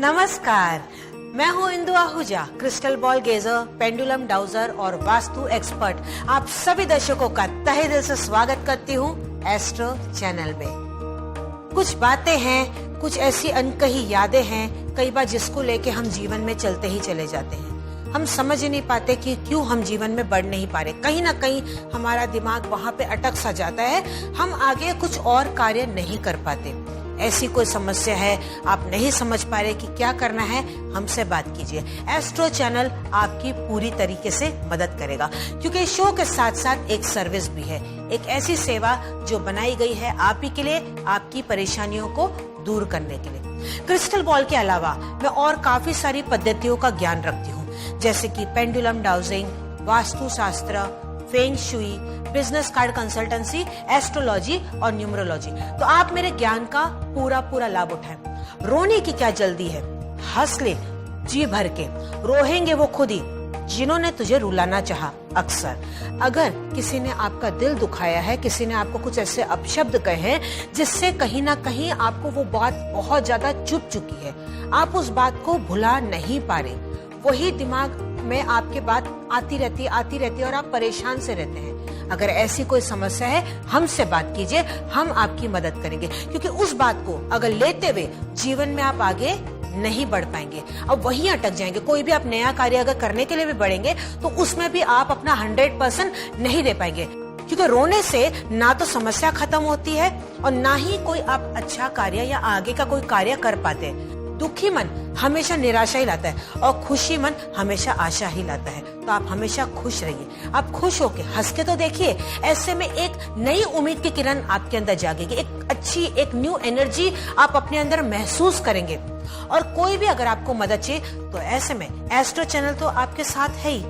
नमस्कार, मैं हूँ Indu Ahuja, crystal ball gazer, pendulum dowser और वास्तु एक्सपर्ट। आप सभी दर्शकों का तहे दिल से स्वागत करती हूँ एस्ट्रो चैनल में। कुछ बातें हैं, कुछ ऐसी अनकही यादें हैं, कई बार जिसको लेके हम जीवन में चलते ही चले जाते हैं। हम समझ ही नहीं पाते कि क्यों हम जीवन में बढ़ नहीं पा रहे। कहीं ना कहीं हमारा दिमाग वहाँ पे अटक सा जाता है, हम आगे कुछ और कार्य नहीं कर पाते। ऐसी कोई समस्या है, आप नहीं समझ पा रहे कि क्या करना है, हमसे बात कीजिए। एस्ट्रो चैनल आपकी पूरी तरीके से मदद करेगा, क्योंकि इस शो के साथ साथ एक सर्विस भी है, एक ऐसी सेवा जो बनाई गई है आप ही के लिए, आपकी परेशानियों को दूर करने के लिए। क्रिस्टल बॉल के अलावा मैं और काफी सारी पद्धतियों का ज्ञान रखती हूँ, जैसे कि पेंडुलम डाउजिंग, वास्तु शास्त्र, feng shui, business card consultancy, astrology और न्यूमरोलॉजी। तो आप मेरे ज्ञान का पूरा लाभ उठाएं। रोने की क्या जल्दी है, हंस ले जी भर के, रोहेंगे वो खुद ही जिन्होंने तुझे रुलाना चाहा। अक्सर अगर किसी ने आपका दिल दुखाया है, किसी ने आपको कुछ ऐसे अपशब्द कहे हैं जिससे कहीं ना कहीं आपको वो बात बहुत ज्यादा चुभ चुकी है, आप उस बात को भुला नहीं पा रहे, वही दिमाग में आपके बात आती रहती और आप परेशान से रहते हैं। अगर ऐसी कोई समस्या है, हमसे बात कीजिए, हम आपकी मदद करेंगे, क्योंकि उस बात को अगर लेते हुए जीवन में आप आगे नहीं बढ़ पाएंगे, अब वहीं अटक जाएंगे। कोई भी आप नया कार्य अगर करने के लिए भी बढ़ेंगे तो उसमें भी आप अपना 100% नहीं दे पाएंगे, क्योंकि रोने से ना तो समस्या खत्म होती है और ना ही कोई आप अच्छा कार्य या आगे का कोई कार्य कर पाते। दुखी मन हमेशा निराशा ही लाता है और खुशी मन हमेशा आशा ही लाता है। तो आप हमेशा खुश रहिए, आप खुश होके हंस के तो देखिए, ऐसे में एक नई उम्मीद की किरण आपके अंदर जागेगी, एक अच्छी एक न्यू एनर्जी आप अपने अंदर महसूस करेंगे। और कोई भी अगर आपको मदद चाहिए तो ऐसे में एस्ट्रो चैनल तो आपके साथ है ही।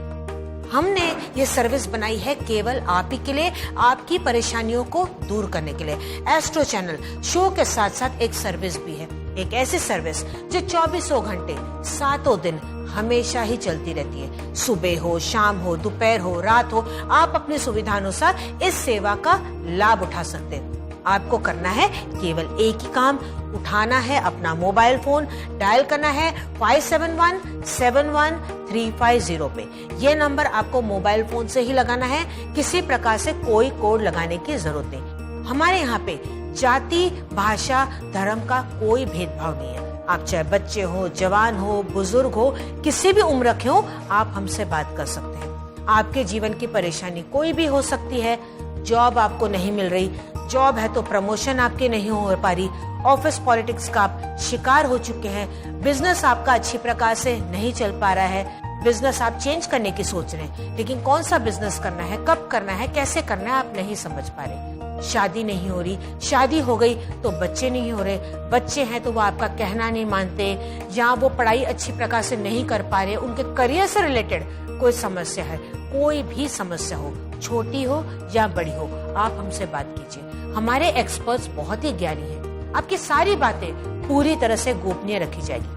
हमने ये सर्विस बनाई है केवल आप ही के लिए, आपकी परेशानियों को दूर करने के लिए। एस्ट्रो चैनल शो के साथ साथ एक सर्विस भी है, एक ऐसी सर्विस जो 24 घंटे 7 दिन हमेशा ही चलती रहती है। सुबह हो, शाम हो, दोपहर हो, रात हो, आप अपनी सुविधा अनुसार इस सेवा का लाभ उठा सकते हैं। आपको करना है केवल एक ही काम, उठाना है अपना मोबाइल फोन, डायल करना है 57171350 पे। ये नंबर आपको मोबाइल फोन से ही लगाना है, किसी प्रकार से कोई कोड लगाने की जरूरत नहीं। हमारे यहाँ पे जाति, भाषा, धर्म का कोई भेदभाव नहीं है। आप चाहे बच्चे हो, जवान हो, बुजुर्ग हो, किसी भी उम्र के हो, आप हमसे बात कर सकते हैं। आपके जीवन की परेशानी कोई भी हो सकती है। जॉब आपको नहीं मिल रही, जॉब है तो प्रमोशन आपकी नहीं हो पा रही, ऑफिस पॉलिटिक्स का आप शिकार हो चुके हैं, बिजनेस आपका अच्छी प्रकार से नहीं चल पा रहा है, बिजनेस आप चेंज करने की सोच रहे हैं, लेकिन कौन सा बिजनेस करना है, कब करना है, कैसे करना है, आप नहीं समझ पा रहे। शादी नहीं हो रही, शादी हो गई तो बच्चे नहीं हो रहे, बच्चे हैं तो वो आपका कहना नहीं मानते, या वो पढ़ाई अच्छी प्रकार से नहीं कर पा रहे, उनके करियर से रिलेटेड कोई समस्या है, कोई भी समस्या हो, छोटी हो या बड़ी हो, आप हमसे बात कीजिए। हमारे एक्सपर्ट्स बहुत ही ज्ञानी हैं, आपकी सारी बातें पूरी तरह से गोपनीय रखी जाएगी।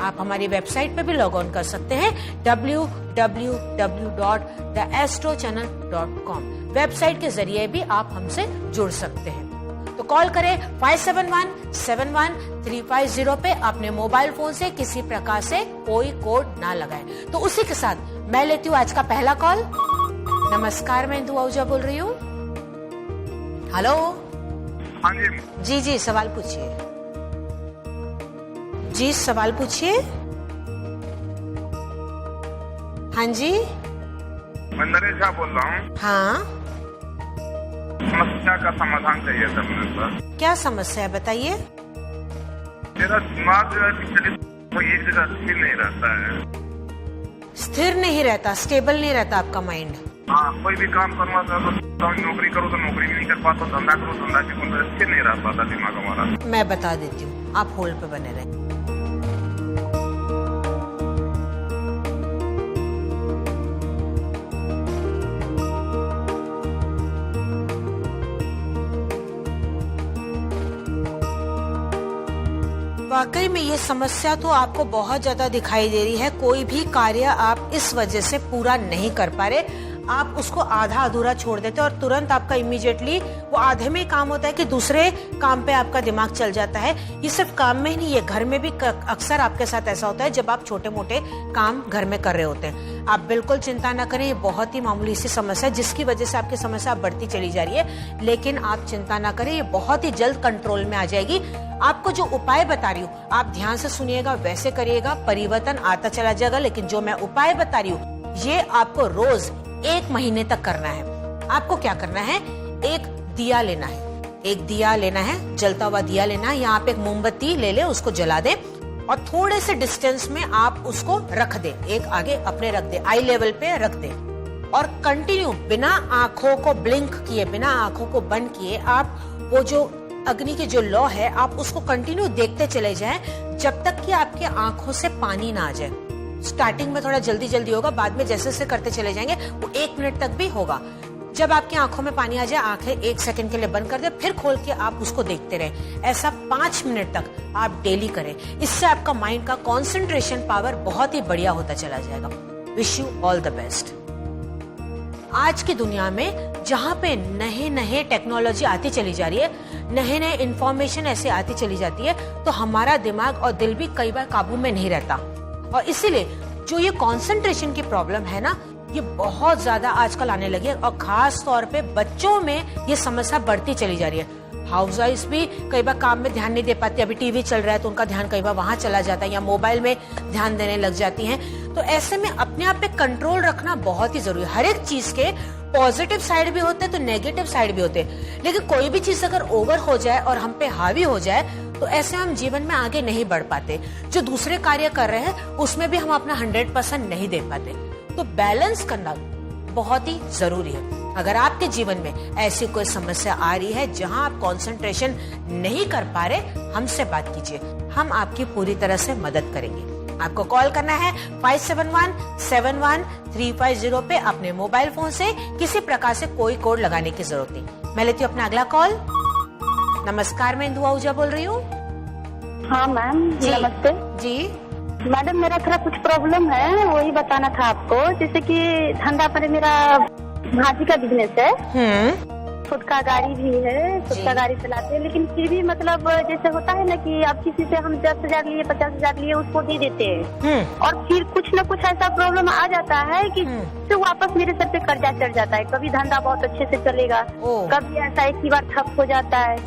आप हमारी वेबसाइट पे भी लॉग ऑन कर सकते हैं www.theastrochannel.com। वेबसाइट के जरिए भी आप हमसे जुड़ सकते हैं। तो कॉल करें 57171350 पे, अपने मोबाइल फोन से किसी प्रकार से कोई कोड ना लगाएं। तो उसी के साथ मैं लेती हूँ आज का पहला कॉल। नमस्कार, मैं इंदु आहूजा बोल रही हूँ। हेलो। हाँ जी। जी, सवाल पूछिए। जी, सवाल पूछिए। हाँ जी। मैं नरेश झा बोल रहा हूँ। हाँ, समस्या का समाधान चाहिए था मुझे सर। क्या समस्या है बताइए। मेरा दिमाग जो है पिछले कोई एक जगह स्थिर नहीं रहता है। स्थिर नहीं रहता, स्टेबल नहीं रहता आपका माइंड। हाँ, कोई भी काम करूँगा तो नौकरी करूँ तो नौकरी भी नहीं कर पाता, धंधा करूँ धंधा की स्थिर नहीं रह पाता दिमाग हमारा। मैं बता देती हूँ, आप होल्ड पे बने रहें। वाकई में ये समस्या तो आपको बहुत ज्यादा दिखाई दे रही है। कोई भी कार्य आप इस वजह से पूरा नहीं कर पा रहे। आप उसको आधा अधूरा छोड़ देते हैं और तुरंत आपका इमीडिएटली वो आधे में काम होता है कि दूसरे काम पे आपका दिमाग चल जाता है। ये सिर्फ काम में ही नहीं है, घर में भी अक्सर आपके साथ ऐसा होता है जब आप छोटे मोटे काम घर में कर रहे होते हैं। आप बिल्कुल चिंता ना करें, ये बहुत ही मामूली सी समस्या है जिसकी वजह से आपकी समस्या बढ़ती चली जा रही है। लेकिन आप चिंता ना करें, ये बहुत ही जल्द कंट्रोल में आ जाएगी। आपको जो उपाय बता रही हूँ आप ध्यान से सुनिएगा, वैसे करिएगा, परिवर्तन आता चला जाएगा। लेकिन जो मैं उपाय बता रही हूँ ये आपको रोज 1 महीने तक करना है। आपको क्या करना है, एक दिया लेना है, एक दिया लेना है, जलता हुआ दिया लेना है। यहाँ पे एक मोमबत्ती ले ले, उसको जला दे और थोड़े से डिस्टेंस में आप उसको रख दे, एक आगे अपने रख दे, आई लेवल पे रख दे और कंटिन्यू बिना आंखों को ब्लिंक किए, बिना आंखों को बंद किए आप वो जो अग्नि की जो लौ है आप उसको कंटिन्यू देखते चले जाएं जब तक कि आपके आंखों से पानी ना आ जाए। स्टार्टिंग में थोड़ा जल्दी जल्दी होगा, बाद में जैसे जैसे करते चले जाएंगे वो 1 मिनट तक भी होगा। जब आपकी आंखों में पानी आ जाए, आंखें 1 सेकंड के लिए बंद कर दे, फिर खोल के आप उसको देखते रहे। ऐसा 5 मिनट तक आप डेली करें। इससे आपका माइंड का कंसंट्रेशन पावर बहुत ही बढ़िया होता चला जाएगा। Wish you all the best. आज की दुनिया में जहाँ पे नए नए टेक्नोलॉजी आती चली जा रही है, नए नए इंफॉर्मेशन ऐसे आती चली जाती है, तो हमारा दिमाग और दिल भी कई बार काबू में नहीं रहता और इसीलिए जो ये कंसंट्रेशन की प्रॉब्लम है ना, ये बहुत ज्यादा आजकल आने लगी है और खास तौर पे बच्चों में ये समस्या बढ़ती चली जा रही है। हाउस वाइफ भी कई बार काम में ध्यान नहीं दे पाती, अभी टीवी चल रहा है तो उनका ध्यान कई बार वहां चला जाता है या मोबाइल में ध्यान देने लग जाती हैं। तो ऐसे में अपने आप पे कंट्रोल रखना बहुत ही जरूरी है। हर एक चीज के पॉजिटिव साइड भी होते हैं तो नेगेटिव साइड भी होते हैं, लेकिन कोई भी चीज अगर ओवर हो जाए और हम पे हावी हो जाए तो ऐसे हम जीवन में आगे नहीं बढ़ पाते। जो दूसरे कार्य कर रहे हैं उसमें भी हम अपना 100% नहीं दे पाते। तो बैलेंस करना बहुत ही जरूरी है। अगर आपके जीवन में ऐसी कोई समस्या आ रही है जहां आप कंसंट्रेशन नहीं कर पा रहे, हमसे बात कीजिए, हम आपकी पूरी तरह से मदद करेंगे। आपको कॉल करना है 57171350 पे अपने मोबाइल फोन से। किसी प्रकार से कोई कोड लगाने की जरूरत नहीं। मैं लेती हूँ अपना अगला कॉल। नमस्कार, मैं इंदु आहूजा बोल रही हूँ। हाँ मैम, नमस्ते जी। मैडम, मेरा थोड़ा कुछ प्रॉब्लम है, वही बताना था आपको। जैसे कि धंधा पर मेरा भाजी का बिजनेस है, खुद का गाड़ी भी है, खुद का गाड़ी चलाते हैं, लेकिन फिर भी मतलब जैसे होता है ना कि आप किसी से हम 10,000 लिए 50,000 लिए उसको दे देते हैं और फिर कुछ न कुछ ऐसा प्रॉब्लम आ जाता है कि फिर वापस मेरे सर पे कर्जा चढ़ जाता है। कभी धंधा बहुत अच्छे से चलेगा, कभी ऐसा एक ही बार ठप हो जाता है,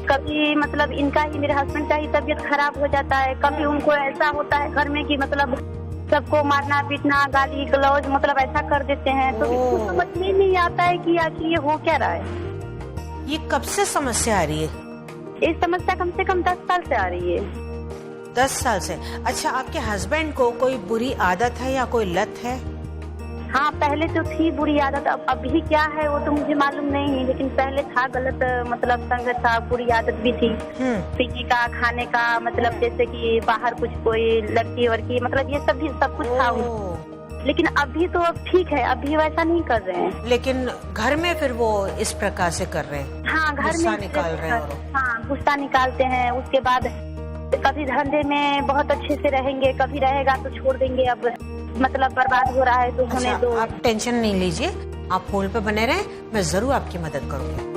कभी मतलब इनका ही, मेरे हस्बैंड का ही तबीयत खराब हो जाता है, कभी उनको ऐसा होता है घर में कि मतलब सबको मारना पीटना, गाली गलौज मतलब ऐसा कर देते हैं। तो इसको समझ में नहीं आता है कि आखिर ये हो क्या रहा है। ये कब से समस्या आ रही है? इस समस्या कम से कम 10 साल से आ रही है। 10 साल से? अच्छा, आपके हस्बैंड को कोई बुरी आदत है या कोई लत है? हाँ, पहले तो थी बुरी आदत, अब अभी क्या है वो तो मुझे मालूम नहीं है, लेकिन पहले था गलत मतलब संगत था, बुरी आदत भी थी, पीने का, खाने का, मतलब जैसे कि बाहर कुछ कोई लड़की वड़की मतलब ये सब भी सब कुछ था। लेकिन अभी तो अब ठीक है, अभी वैसा नहीं कर रहे हैं। लेकिन घर में फिर वो इस प्रकार से कर रहे हैं? हाँ, घर में निकाल रहे हैं। हाँ, गुस्सा निकालते हैं। उसके बाद कभी धंधे में बहुत अच्छे से रहेंगे, कभी रहेगा तो छोड़ देंगे। अब मतलब बर्बाद हो रहा है तो होने दो। आप टेंशन नहीं लीजिए, आप फोन पे बने रहें, मैं जरूर आपकी मदद करूंगी।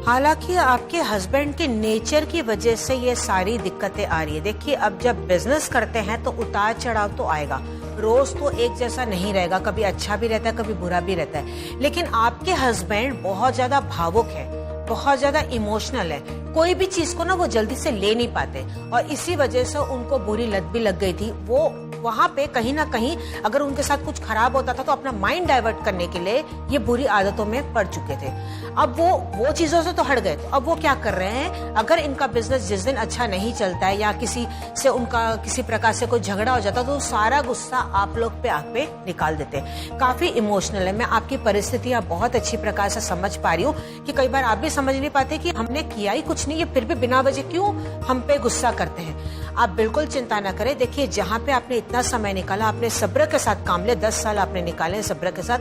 हालांकि आपके हस्बैंड के नेचर की वजह से ये सारी दिक्कतें आ रही है। देखिए, अब जब बिजनेस करते हैं तो उतार चढ़ाव तो आएगा, रोज तो एक जैसा नहीं रहेगा, कभी अच्छा भी रहता है, कभी बुरा भी रहता है। लेकिन आपके हस्बैंड बहुत ज्यादा भावुक है, बहुत ज्यादा इमोशनल है, कोई भी चीज को ना वो जल्दी से ले नहीं पाते और इसी वजह से उनको बुरी लत भी लग गई थी। वो वहां पे कहीं ना कहीं अगर उनके साथ कुछ खराब होता था तो अपना माइंड डाइवर्ट करने के लिए ये बुरी आदतों में पड़ चुके थे। अब वो चीजों से तो हट गए, तो अब वो क्या कर रहे हैं, अगर इनका बिजनेस जिस दिन अच्छा नहीं चलता है या किसी से उनका किसी प्रकार से कोई झगड़ा हो जाता है तो सारा गुस्सा आप लोग पे आप पे निकाल देते हैं। काफी इमोशनल है। मैं आपकी परिस्थितियां बहुत अच्छी प्रकार से समझ पा रही हूँ कि कई बार आप भी समझ नहीं पाते कि हमने किया ही कुछ नहीं, ये फिर भी बिना वजह क्यों हम पे गुस्सा करते हैं। आप बिल्कुल चिंता ना करें। देखिए, जहाँ पे आपने इतना समय निकाला, आपने सब्र के साथ काम लिया, 10 साल आपने निकाले सब्र के साथ,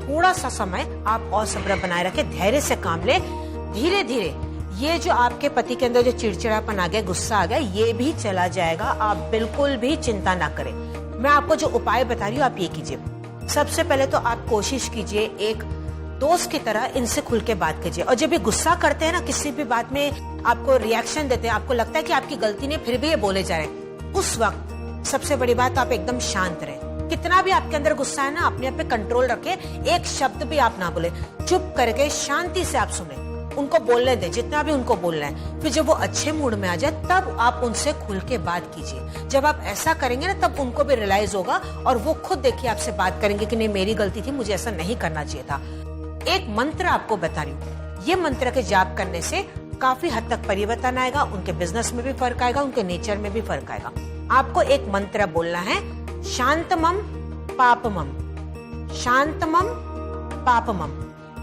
थोड़ा सा समय आप और सब्र बनाए रखें, धैर्य से काम ले। धीरे धीरे ये जो आपके पति के अंदर जो चिड़चिड़ापन आ गया, गुस्सा आ गया, ये भी चला जाएगा। आप बिल्कुल भी चिंता ना करें। मैं आपको जो उपाय बता रही हूँ आप ये कीजिए। सबसे पहले तो आप कोशिश कीजिए एक दोस्त की तरह इनसे खुल के बात कीजिए। और जब ये गुस्सा करते हैं ना, किसी भी बात में आपको रिएक्शन देते हैं, आपको लगता है कि आपकी गलती नहीं, फिर भी ये बोले जा रहे हैं, उस वक्त सबसे बड़ी बात आप एकदम शांत रहे। कितना भी आपके अंदर गुस्सा है ना, अपने आप पे कंट्रोल रखे, एक शब्द भी आप ना बोले, चुप करके शांति से आप सुने, उनको बोलने दें जितना भी उनको बोलना है। फिर जब वो अच्छे मूड में आ जाए तब आप उनसे खुल के बात कीजिए। जब आप ऐसा करेंगे ना तब उनको भी रियलाइज होगा और वो खुद देखिए आपसे बात करेंगे कि नहीं मेरी गलती थी, मुझे ऐसा नहीं करना चाहिए था। एक मंत्र आपको बता रही हूँ, ये मंत्र के जाप करने से काफी हद तक परिवर्तन आएगा, उनके बिजनेस में भी फर्क आएगा, उनके नेचर में भी फर्क आएगा। आपको एक मंत्र बोलना है, शांतमम पापमम, शांतमम पापमम।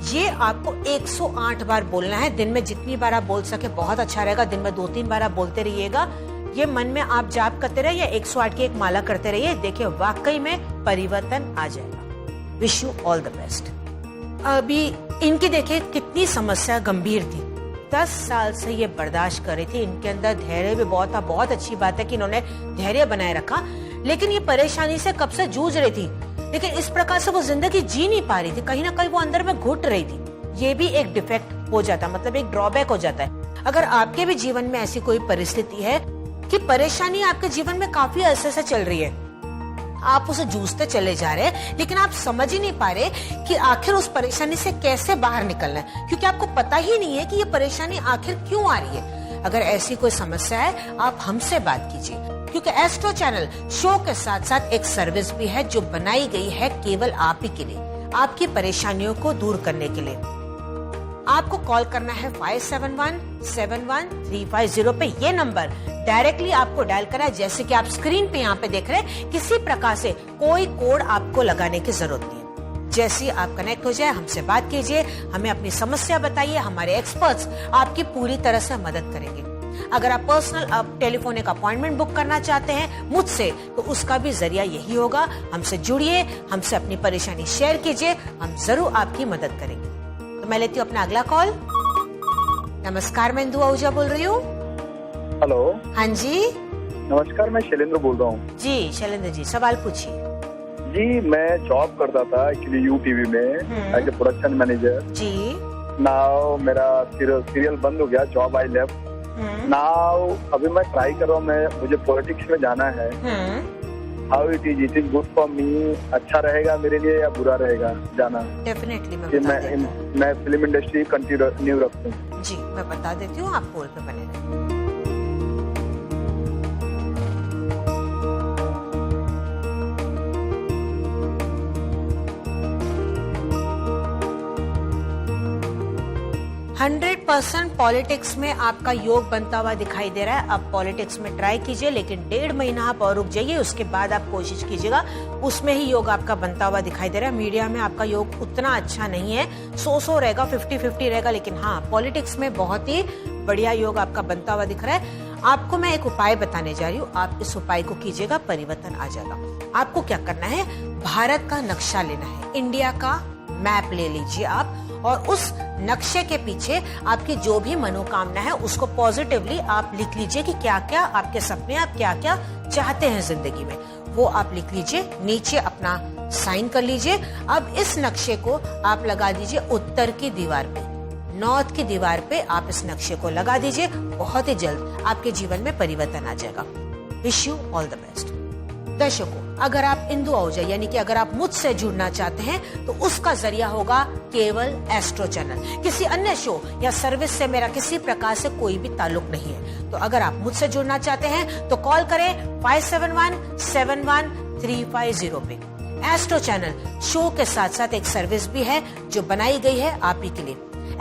ये आपको 108 बार बोलना है। दिन में जितनी बार आप बोल सके बहुत अच्छा रहेगा। दिन में 2-3 बार आप बोलते रहिएगा। ये मन में आप जाप करते रहिए या 108 की एक माला करते रहिए, देखिए वाकई में परिवर्तन आ जाएगा। Wish you all the best. अभी इनकी देखिए कितनी समस्या गंभीर थी, 10 साल से ये बर्दाश्त कर रही थी। इनके अंदर धैर्य भी बहुत था। बहुत अच्छी बात है कि इन्होंने धैर्य बनाए रखा, लेकिन ये परेशानी से कब से जूझ रही थी, लेकिन इस प्रकार से वो जिंदगी जी नहीं पा रही थी। कहीं ना कहीं वो अंदर में घुट रही थी। ये भी एक डिफेक्ट हो जाता, मतलब एक ड्रॉबैक हो जाता है। अगर आपके भी जीवन में ऐसी कोई परिस्थिति है कि परेशानी आपके जीवन में काफी अरसे से चल रही है, आप उसे जूझते चले जा रहे हैं, लेकिन आप समझ ही नहीं पा रहे कि आखिर उस परेशानी से कैसे बाहर निकलना है, क्योंकि आपको पता ही नहीं है कि ये परेशानी आखिर क्यों आ रही है। अगर ऐसी कोई समस्या है आप हमसे बात कीजिए, क्योंकि एस्ट्रो चैनल शो के साथ साथ एक सर्विस भी है जो बनाई गई है केवल आप ही के लिए, आपकी परेशानियों को दूर करने के लिए। आपको कॉल करना है 571-71-350 पे। ये नंबर डायरेक्टली आपको डायल करना है, जैसे कि आप स्क्रीन पे यहाँ पे देख रहे हैं। किसी प्रकार से कोई कोड आपको लगाने की जरूरत नहीं है। जैसे आप कनेक्ट हो जाए हमसे बात कीजिए, हमें अपनी समस्या बताइए, हमारे एक्सपर्ट्स आपकी पूरी तरह से मदद करेंगे। अगर आप पर्सनल टेलीफोनिक अपॉइंटमेंट बुक करना चाहते हैं मुझसे, तो उसका भी जरिया यही होगा। हमसे जुड़िए, हमसे अपनी परेशानी शेयर कीजिए, हम जरूर आपकी मदद करेंगे। तो मैं लेती हूँ अपना अगला कॉल। नमस्कार, मैं इंदु आहूजा बोल रही हूँ। हेलो। हाँ जी। नमस्कार, मैं शैलेंद्र बोल रहा हूँ। जी शैलेंद्र जी, सवाल पूछिए। जी, मैं जॉब करता था एक्चुअली यूटीवी में एज ए प्रोडक्शन मैनेजर। जी। नाउ मेरा सीरियल बंद हो गया, जॉब आई लेफ्ट। नाउ अभी मैं ट्राई कर रहा हूँ, मुझे पॉलिटिक्स में जाना है। How it is good for me? अच्छा रहेगा मेरे लिए या बुरा रहेगा जाना? डेफिनेटली मैं फिल्म इंडस्ट्री कंटिन्यू रखूँ। जी मैं बता देती हूँ, आप कॉल पे बने रहें। 100% पॉलिटिक्स में आपका योग बनता हुआ दिखाई दे रहा है। आप पॉलिटिक्स में ट्राई कीजिए, लेकिन 1.5 महीना आप और रुक जाइए, उसके बाद आप कोशिश कीजिएगा। उसमें ही योग आपका बनता हुआ दिखाई दे रहा है। मीडिया में आपका योग उतना अच्छा नहीं है, 100 रहेगा, 50-50 रहेगा, लेकिन हाँ पॉलिटिक्स में बहुत ही बढ़िया योग आपका बनता हुआ दिख रहा है। आपको मैं एक उपाय बताने जा रही हूँ, आप इस उपाय को कीजिएगा, परिवर्तन आ जाएगा। आपको क्या करना है, भारत का नक्शा लेना है, इंडिया का मैप ले लीजिए आप, और उस नक्शे के पीछे आपकी जो भी मनोकामना है उसको पॉजिटिवली आप लिख लीजिए कि क्या क्या आपके सपने, आप क्या क्या चाहते हैं जिंदगी में, वो आप लिख लीजिए। नीचे अपना साइन कर लीजिए। अब इस नक्शे को आप लगा दीजिए उत्तर की दीवार पे, नॉर्थ की दीवार पे आप इस नक्शे को लगा दीजिए। बहुत ही जल्द आपके जीवन में परिवर्तन आ जाएगा। Wish you all the best. दर्शकों, अगर आप इंदु आहूजा यानी कि अगर आप मुझसे जुड़ना चाहते हैं तो उसका जरिया होगा केवल एस्ट्रो चैनल। किसी अन्य शो या सर्विस से मेरा किसी प्रकार से कोई भी ताल्लुक नहीं है। तो अगर आप मुझसे जुड़ना चाहते हैं तो कॉल करें 571-71-350 पे। एस्ट्रो चैनल शो के साथ साथ एक सर्विस भी है जो बनाई गई है आप ही के लिए।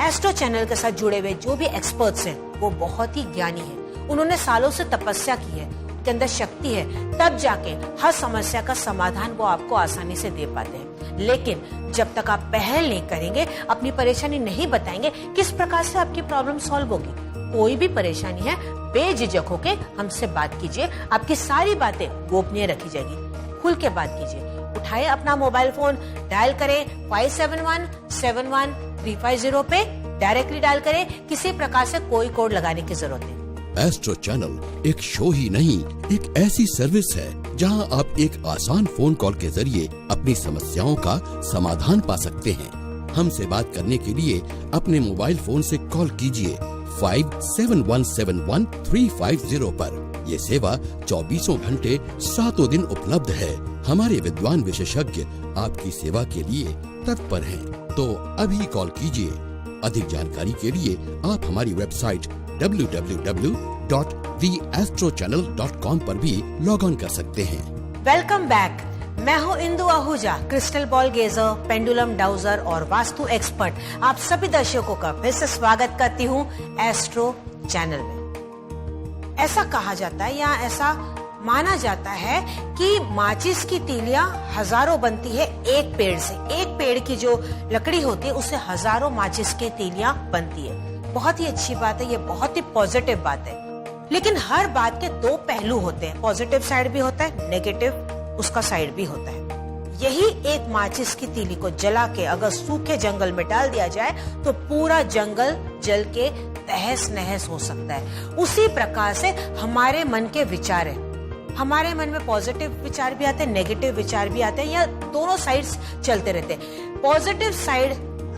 एस्ट्रो चैनल के साथ जुड़े हुए जो भी एक्सपर्ट्स हैं वो बहुत ही ज्ञानी हैं। उन्होंने सालों से तपस्या की है, के अंदर शक्ति है, तब जाके हर समस्या का समाधान वो आपको आसानी से दे पाते हैं। लेकिन जब तक आप पहल नहीं करेंगे, अपनी परेशानी नहीं बताएंगे, किस प्रकार से आपकी प्रॉब्लम सॉल्व होगी? कोई भी परेशानी है बेझिझक होके हमसे बात कीजिए। आपकी सारी बातें गोपनीय रखी जाएगी। खुल के बात कीजिए। उठाए अपना मोबाइल फोन, डायल करें 57171350 पे, डायरेक्टली डायल करें, किसी प्रकार से कोई कोड लगाने की जरूरत नहीं। एस्ट्रो चैनल एक शो ही नहीं, एक ऐसी सर्विस है जहां आप एक आसान फोन कॉल के जरिए अपनी समस्याओं का समाधान पा सकते हैं। हमसे बात करने के लिए अपने मोबाइल फोन से कॉल कीजिए 57171350 पर। ये सेवा 24 घंटे 7 दिन उपलब्ध है। हमारे विद्वान विशेषज्ञ आपकी सेवा के लिए तत्पर हैं। तो अभी कॉल कीजिए। अधिक जानकारी के लिए आप हमारी वेबसाइट www.theastrochannel.com पर भी लॉग ऑन कर सकते हैं। Welcome back. मैं हूं Indu Ahuja, crystal ball gazer, pendulum dowser और वास्तु एक्सपर्ट। आप सभी दर्शकों का फिर से स्वागत करती हूं एस्ट्रो चैनल में। ऐसा कहा जाता है या ऐसा माना जाता है कि माचिस की तीलियां हजारों बनती है एक पेड़ से। एक पेड़ की जो लकड़ी होती है उससे हजारों माचिस की तीलियां बनती है। बहुत ही अच्छी बात है, ये बहुत ही पॉजिटिव बात है। लेकिन हर बात के दो पहलू होते हैं, पॉजिटिव साइड भी होता है, नेगेटिव उसका साइड भी होता है। यही एक माचिस की तीली को जला के अगर सूखे जंगल में डाल दिया जाए तो पूरा जंगल जल के तहस नहस हो सकता है। उसी प्रकार से हमारे मन के विचार है। हमारे मन में पॉजिटिव विचार भी आते हैं, नेगेटिव विचार भी आते हैं, या दोनों साइड्स चलते रहते हैं। पॉजिटिव साइड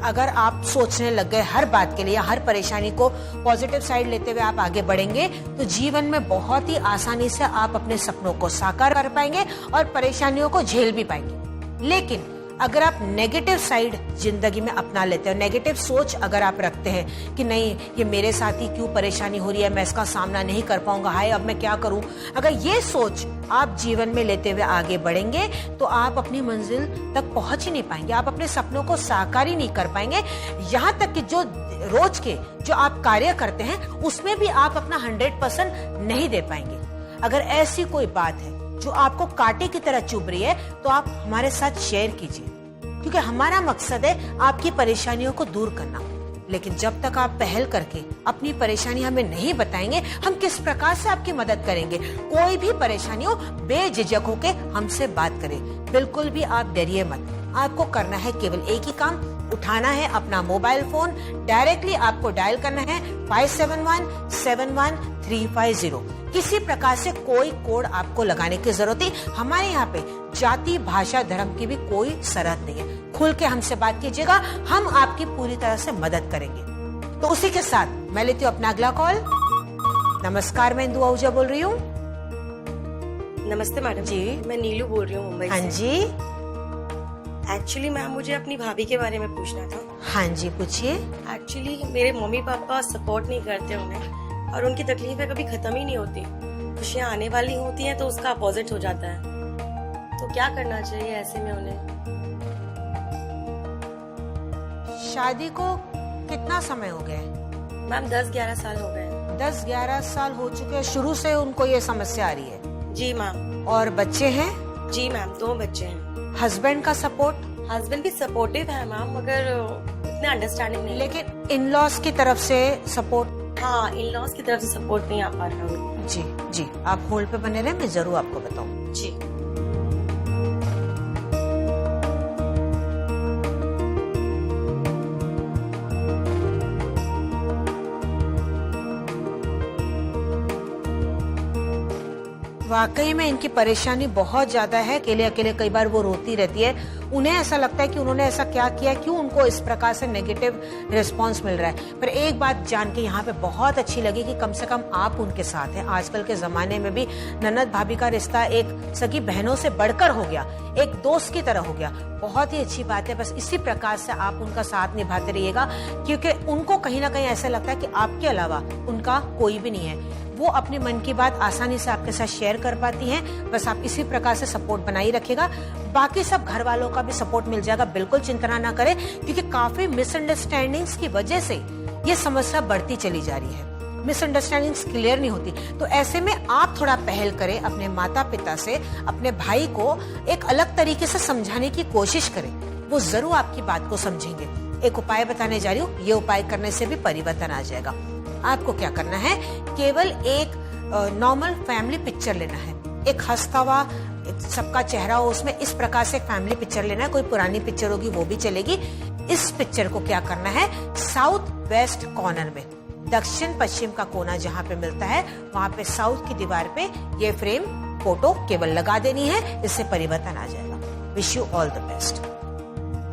अगर आप सोचने लग गए हर बात के लिए, हर परेशानी को पॉजिटिव साइड लेते हुए आप आगे बढ़ेंगे तो जीवन में बहुत ही आसानी से आप अपने सपनों को साकार कर पाएंगे और परेशानियों को झेल भी पाएंगे। लेकिन अगर आप नेगेटिव साइड जिंदगी में अपना लेते हो, नेगेटिव सोच अगर आप रखते हैं कि नहीं ये मेरे साथ ही क्यों परेशानी हो रही है, मैं इसका सामना नहीं कर पाऊंगा, हाय अब मैं क्या करूं, अगर ये सोच आप जीवन में लेते हुए आगे बढ़ेंगे तो आप अपनी मंजिल तक पहुंच ही नहीं पाएंगे, आप अपने सपनों को साकार ही नहीं कर पाएंगे। यहाँ तक कि जो रोज के जो आप कार्य करते हैं उसमें भी आप अपना 100% नहीं दे पाएंगे। अगर ऐसी कोई बात है जो आपको कांटे की तरह चुभ रही है तो आप हमारे साथ शेयर कीजिए, क्योंकि हमारा मकसद है आपकी परेशानियों को दूर करना। लेकिन जब तक आप पहल करके अपनी परेशानी हमें नहीं बताएंगे, हम किस प्रकार से आपकी मदद करेंगे। कोई भी परेशानी हो बेझिझक होके हमसे बात करें, बिल्कुल भी आप डरिए मत। आपको करना है केवल एक ही काम, उठाना है अपना मोबाइल फोन, डायरेक्टली आपको डायल करना है 57171350। किसी प्रकार से कोई कोड आपको लगाने की जरूरत नहीं। हमारे यहाँ पे जाति, भाषा, धर्म की भी कोई शर्त नहीं है। खुल के हमसे बात कीजिएगा, हम आपकी पूरी तरह से मदद करेंगे। तो उसी के साथ मैं लेती हूँ अपना अगला कॉल। नमस्कार, मैं इंदु आहूजा बोल रही हूँ। नमस्ते मैडम जी। मैं नीलू बोल रही हूँ मुंबई हाँ से। जी। एक्चुअली मैम मुझे अपनी भाभी के बारे में पूछना था। हाँ जी, पूछिए। एक्चुअली मेरे मम्मी पापा सपोर्ट नहीं करते उन्हें और उनकी तकलीफें कभी खत्म ही नहीं होती। खुशियाँ आने वाली होती हैं तो उसका अपोजिट हो जाता है। तो क्या करना चाहिए ऐसे में उन्हें? शादी को कितना समय हो गया है? मैम 10-11 साल हो गए। 10-11 साल हो चुके हैं। शुरू से उनको ये समस्या आ रही है? जी मैम। और बच्चे हैं? जी मैम, 2 बच्चे हैं। हस्बैंड का सपोर्ट? हस्बैंड भी सपोर्टिव है मैम, मगर इतना अंडरस्टैंडिंग नहीं। लेकिन इन लॉज की तरफ से सपोर्ट? हाँ, इन लॉज की तरफ से सपोर्ट नहीं आ पा रहा हूँ। जी जी, आप होल्ड पे बने रहे, मैं जरूर आपको बताऊं। जी। वाकई में इनकी परेशानी बहुत ज्यादा है। अकेले अकेले कई बार वो रोती रहती है। उन्हें ऐसा लगता है कि उन्होंने ऐसा क्या किया, क्यों उनको इस प्रकार से नेगेटिव रिस्पांस मिल रहा है। पर एक बात जान के यहाँ पे बहुत अच्छी लगी कि कम से कम आप उनके साथ हैं। आजकल के जमाने में भी ननद भाभी का रिश्ता एक सगी बहनों से बढ़कर हो गया, एक दोस्त की तरह हो गया। बहुत ही अच्छी बात है। बस इसी प्रकार से आप उनका साथ निभाते रहिएगा, क्योंकि उनको कहीं ना कहीं ऐसा लगता है कि आपके अलावा उनका कोई भी नहीं है। वो अपने मन की बात आसानी से आपके साथ शेयर कर पाती हैं। बस आप इसी प्रकार से सपोर्ट बनाई रखिएगा। बाकी सब घर वालों का भी सपोर्ट मिल जाएगा, बिल्कुल चिंता ना करें, क्योंकि काफी मिसअंडरस्टैंडिंग्स की वजह से ये समस्या बढ़ती चली जा रही है। मिसअंडरस्टैंडिंग्स क्लियर नहीं होती। तो ऐसे में आप थोड़ा पहल करें, अपने माता पिता से अपने भाई को एक अलग तरीके से समझाने की कोशिश करें। वो जरूर आपकी बात को समझेंगे। एक उपाय बताने जा रही हूँ, ये उपाय करने से भी परिवर्तन आ जाएगा। आपको क्या करना है, केवल एक नॉर्मल फैमिली पिक्चर लेना है। एक हंसता हुआ सबका चेहरा हो उसमें, इस प्रकार से एक फैमिली पिक्चर लेना है। कोई पुरानी पिक्चर होगी वो भी चलेगी। इस पिक्चर को क्या करना है, साउथ वेस्ट कॉर्नर में, दक्षिण पश्चिम का कोना जहां पे मिलता है वहां पे साउथ की दीवार पे ये फ्रेम फोटो केवल लगा देनी है, इससे परिवर्तन आ जाएगा। Wish you all the best.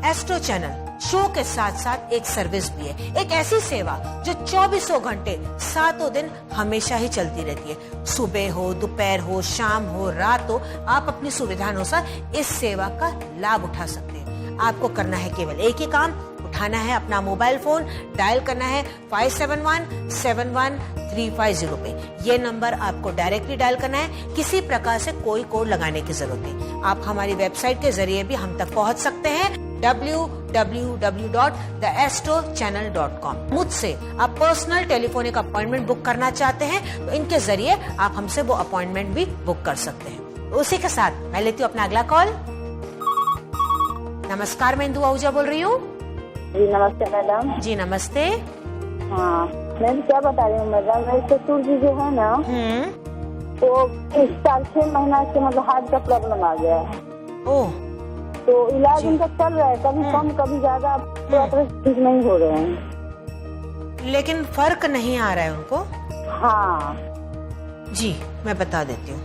Astro channel show के साथ साथ एक सर्विस भी है, एक ऐसी सेवा जो 24 घंटे 7 दिन हमेशा ही चलती रहती है। सुबह हो, दोपहर हो, शाम हो, रात हो, आप अपनी सुविधा अनुसार इस सेवा का लाभ उठा सकते हैं। आपको करना है केवल एक ही काम, उठाना है अपना मोबाइल फोन, डायल करना है 571-71-350 पे। ये नंबर आपको डायरेक्टली डायल करना है, किसी प्रकार से कोई कोड लगाने की जरूरत नहीं। आप हमारी वेबसाइट के जरिए भी हम तक पहुंच सकते हैं, www.theastrochannel.com। मुझसे आप पर्सनल टेलीफोनिक अपॉइंटमेंट बुक करना चाहते हैं तो इनके जरिए आप हमसे वो अपॉइंटमेंट भी बुक कर सकते हैं। उसी के साथ मैं लेती हूँ अपना अगला कॉल। नमस्कार, मैं इंदु आहूजा बोल रही हूँ। जी नमस्ते मैडम। जी नमस्ते। हाँ मैं क्या बता रही हूँ मैडम, मेरे ससुर जी जो है ना तो इस साल 6 महीना से मतलब हार्ट का प्रॉब्लम आ गया है। ओह, तो इलाज उनका चल रहा है, कभी कम कभी ज्यादा, पूरा तरह ठीक नहीं हो रहे हैं। लेकिन फर्क नहीं आ रहा है उनको? हाँ जी, मैं बता देती हूँ।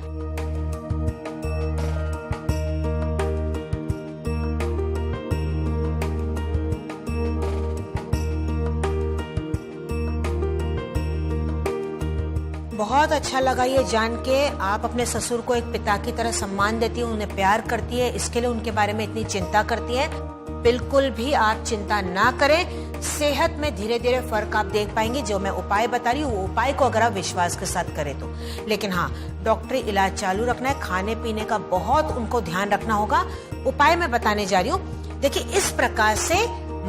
बहुत अच्छा लगा ये जान के, आप अपने ससुर को एक पिता की तरह सम्मान देती है, उन्हें प्यार करती है, इसके लिए उनके बारे में इतनी चिंता करती है। बिल्कुल भी आप चिंता ना करें, सेहत में धीरे धीरे फर्क आप देख पाएंगे। जो मैं उपाय बता रही हूँ वो उपाय को अगर आप विश्वास के साथ करें तो। लेकिन हाँ, डॉक्टरी इलाज चालू रखना है, खाने पीने का बहुत उनको ध्यान रखना होगा। उपाय मैं बताने जा रही हूँ, देखिए इस प्रकार से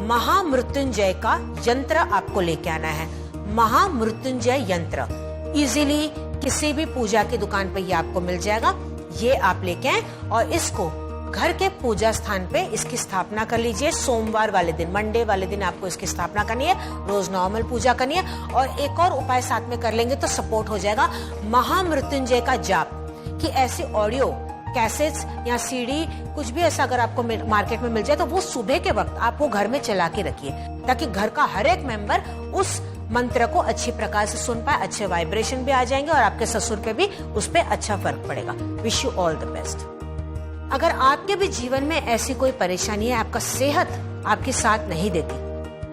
महामृत्युंजय का यंत्र आपको लेके आना है। महामृत्युंजय यंत्र इजीली किसी भी पूजा की दुकान पे ये आपको मिल जाएगा। ये आप लेके आए और इसको घर के पूजा स्थान पे इसकी स्थापना कर लीजिए। सोमवार वाले दिन, मंडे वाले दिन आपको इसकी स्थापना करनी है, रोज नॉर्मल पूजा करनी है। और एक और उपाय साथ में कर लेंगे तो सपोर्ट हो जाएगा। महामृत्युंजय का जाप की ऐसी ऑडियो कैसेट्स या सीडी कुछ भी ऐसा अगर आपको मार्केट में मिल जाए तो वो सुबह के वक्त आप वो घर में चला के रखिए, ताकि घर का हर एक मेंबर उस मंत्र को अच्छी प्रकार से सुन पाए, अच्छे वाइब्रेशन भी आ जाएंगे और आपके ससुर पे भी उस पे अच्छा फर्क पड़ेगा। Wish you all the best. अगर आपके भी जीवन में ऐसी कोई परेशानी है, आपका सेहत आपकी साथ नहीं देती,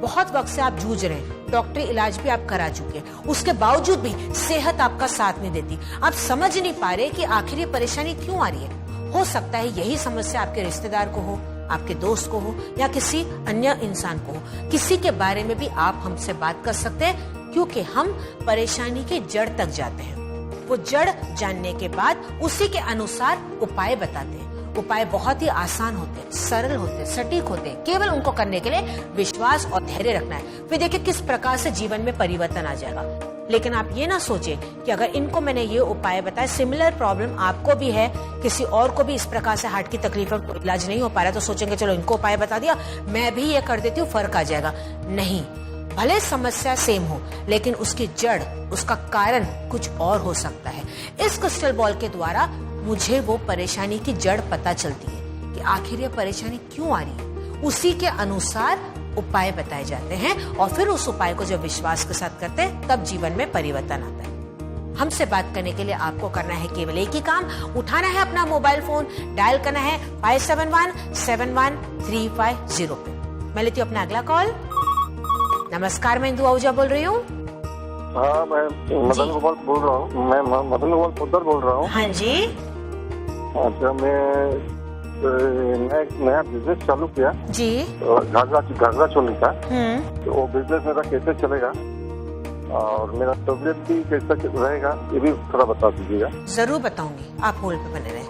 बहुत वक्त से आप जूझ रहे हैं, डॉक्टरी इलाज भी आप करा चुके हैं, उसके बावजूद भी सेहत आपका साथ नहीं देती, आप समझ नहीं पा रहे कि आखिर ये परेशानी क्यों आ रही है। हो सकता है यही समस्या आपके रिश्तेदार को हो, आपके दोस्त को हो या किसी अन्य इंसान को हो। किसी के बारे में भी आप हमसे बात कर सकते हैं, क्योंकि हम परेशानी के जड़ तक जाते हैं। वो जड़ जानने के बाद उसी के अनुसार उपाय बताते हैं। उपाय बहुत ही आसान होते हैं, सरल होते हैं, सटीक होते हैं। केवल उनको करने के लिए विश्वास और धैर्य रखना है, फिर देखिए किस प्रकार से जीवन में परिवर्तन आ जाएगा। लेकिन आप ये ना सोचे कि अगर इनको मैंने ये उपाय बताया, सिमिलर प्रॉब्लम आपको भी है, किसी और को भी इस प्रकार से हार्ट की तकलीफ है, इलाज नहीं हो पा रहा, तो सोचेंगे चलो इनको उपाय बता दिया, मैं भी ये कर देती हूँ, फर्क आ जाएगा। नहीं, भले समस्या सेम हो लेकिन उसकी जड़, उसका कारण कुछ और हो सकता है। इस क्रिस्टल बॉल के द्वारा मुझे वो परेशानी की जड़ पता चलती है कि आखिर ये परेशानी क्यों आ रही है। उसी के अनुसार उपाय बताए जाते हैं और फिर उस उपाय को जब विश्वास के साथ करते हैं तब जीवन में परिवर्तन आता है। हमसे बात करने के लिए आपको करना है केवल एक ही काम, उठाना है अपना मोबाइल फोन, डायल करना है 571-71-350 पे। मैं लेती हूँ अपना अगला कॉल। नमस्कार, मैं इंदु आहूजा बोल रही हूँ। हाँ, मैं मदन गोपाल बोल रहा हूँ। मैं मदन गोपाल पुत्र बोल रहा हूँ। हाँ जी। अच्छा, मैं एक नया बिजनेस चालू किया जी। घाघरा चोली का। तो वो बिजनेस मेरा कैसे चलेगा और मेरा तबियत भी कैसा रहेगा, ये भी थोड़ा बता दीजिएगा। जरूर बताऊंगी, आप होल्ड पे बने रहे।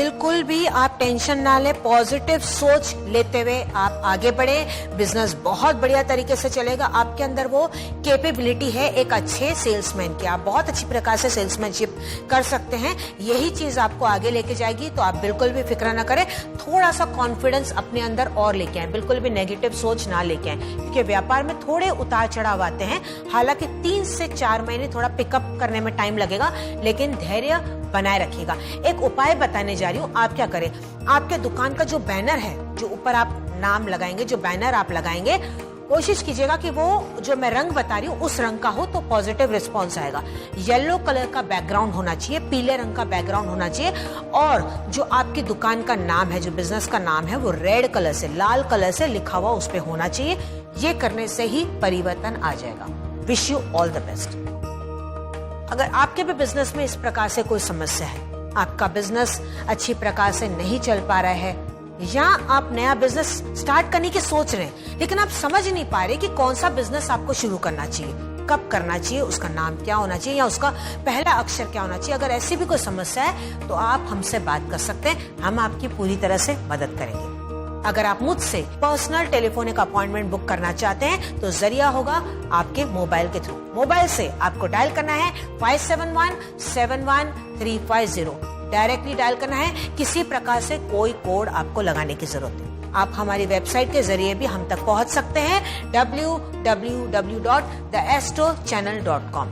बिल्कुल भी आप टेंशन ना ले, पॉजिटिव सोच लेते हुए आप आगे बढ़े। बिजनेस बहुत बढ़िया तरीके से चलेगा। आपके अंदर वो कैपेबिलिटी है एक अच्छे सेल्समैन की, आप बहुत अच्छी प्रकार से सेल्समैनशिप कर सकते हैं। यही चीज आपको आगे लेके जाएगी, तो आप बिल्कुल भी फिक्र ना करें। थोड़ा सा कॉन्फिडेंस अपने अंदर और लेके आए, बिल्कुल भी नेगेटिव सोच ना लेके आए, क्योंकि व्यापार में थोड़े उतार चढ़ाव आते हैं। हालांकि 3 से 4 महीने थोड़ा पिकअप करने में टाइम लगेगा, लेकिन धैर्य बनाए रखिएगा। एक उपाय बताने जा रही हूँ, आप क्या करें, आपके दुकान का जो बैनर है, जो ऊपर आप नाम लगाएंगे, जो बैनर आप लगाएंगे, कोशिश कीजिएगा कि वो जो मैं रंग बता रही हूँ उस रंग का हो, तो पॉजिटिव रिस्पॉन्स आएगा। येलो कलर का बैकग्राउंड होना चाहिए, पीले रंग का बैकग्राउंड होना चाहिए, और जो आपकी दुकान का नाम है, जो बिजनेस का नाम है, वो रेड कलर से, लाल कलर से लिखा हुआ उस पे होना चाहिए। ये करने से ही परिवर्तन आ जाएगा। Wish you all the best. अगर आपके भी बिजनेस में इस प्रकार से कोई समस्या है, आपका बिजनेस अच्छी प्रकार से नहीं चल पा रहा है, या आप नया बिजनेस स्टार्ट करने की सोच रहे हैं, लेकिन आप समझ नहीं पा रहे कि कौन सा बिजनेस आपको शुरू करना चाहिए, कब करना चाहिए, उसका नाम क्या होना चाहिए, या उसका पहला अक्षर क्या होना चाहिए, अगर ऐसी भी कोई समस्या है तो आप हमसे बात कर सकते हैं। हम आपकी पूरी तरह से मदद करेंगे। अगर आप मुझसे पर्सनल टेलीफोनिक अपॉइंटमेंट बुक करना चाहते हैं तो जरिया होगा आपके मोबाइल के थ्रू। मोबाइल से आपको डायल करना है 57171350। डायरेक्टली डायल करना है, किसी प्रकार से कोई कोड आपको लगाने की जरूरत नहीं। आप हमारी वेबसाइट के जरिए भी हम तक पहुंच सकते हैं, www.theastrochannel.com।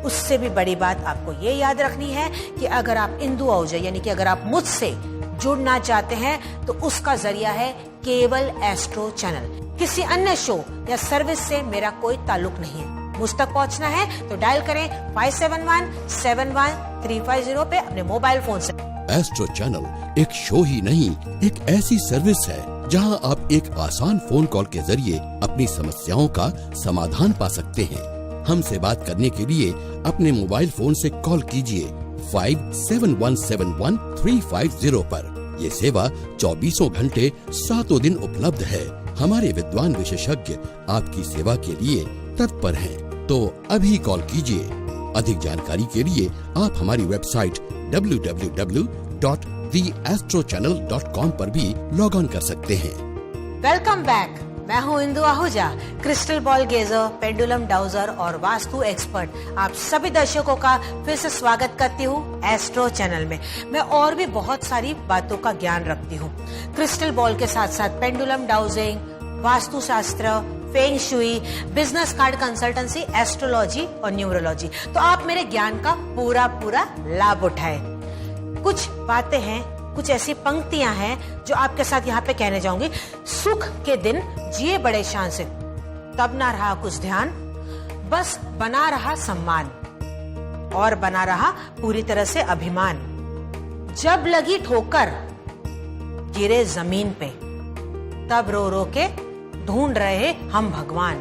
उससे भी बड़ी बात आपको ये याद रखनी है कि अगर आप इंदु आहूजा यानी कि अगर आप मुझसे जुड़ना चाहते हैं तो उसका जरिया है केवल एस्ट्रो चैनल। किसी अन्य शो या सर्विस से मेरा कोई ताल्लुक नहीं है। मुझ तक पहुंचना है तो डायल करें 57171350 पे अपने मोबाइल फोन से। एस्ट्रो चैनल एक शो ही नहीं, एक ऐसी सर्विस है जहां आप एक आसान फोन कॉल के जरिए अपनी समस्याओं का समाधान पा सकते हैं। हमसे बात करने के लिए अपने मोबाइल फोन से कॉल कीजिए 57171350 पर। ये सेवा 24 घंटे 7 दिन उपलब्ध है। हमारे विद्वान विशेषज्ञ आपकी सेवा के लिए तत्पर हैं, तो अभी कॉल कीजिए। अधिक जानकारी के लिए आप हमारी वेबसाइट www.theastrochannel.com पर भी लॉग ऑन कर सकते हैं। Welcome back. मैं हूँ Indu Ahuja, crystal ball gazer, pendulum dowser और वास्तु एक्सपर्ट। आप सभी दर्शकों का फिर से स्वागत करती हूँ एस्ट्रो चैनल में। मैं और भी बहुत सारी बातों का ज्ञान रखती हूँ, क्रिस्टल बॉल के साथ साथ पेंडुलम डाउजिंग, वास्तु शास्त्र, feng shui, business card consultancy, astrology और न्यूमरोलॉजी। तो आप मेरे ज्ञान का पूरा लाभ उठाएं। कुछ बातें हैं, कुछ ऐसी पंक्तियां हैं जो आपके साथ यहाँ पे कहने जाऊंगी। सुख के दिन जिए बड़े शान से, तब ना रहा कुछ ध्यान, बस बना रहा सम्मान और बना रहा पूरी तरह से अभिमान। जब लगी ठोकर गिरे जमीन पे, तब रो रो के ढूंढ रहे हम भगवान।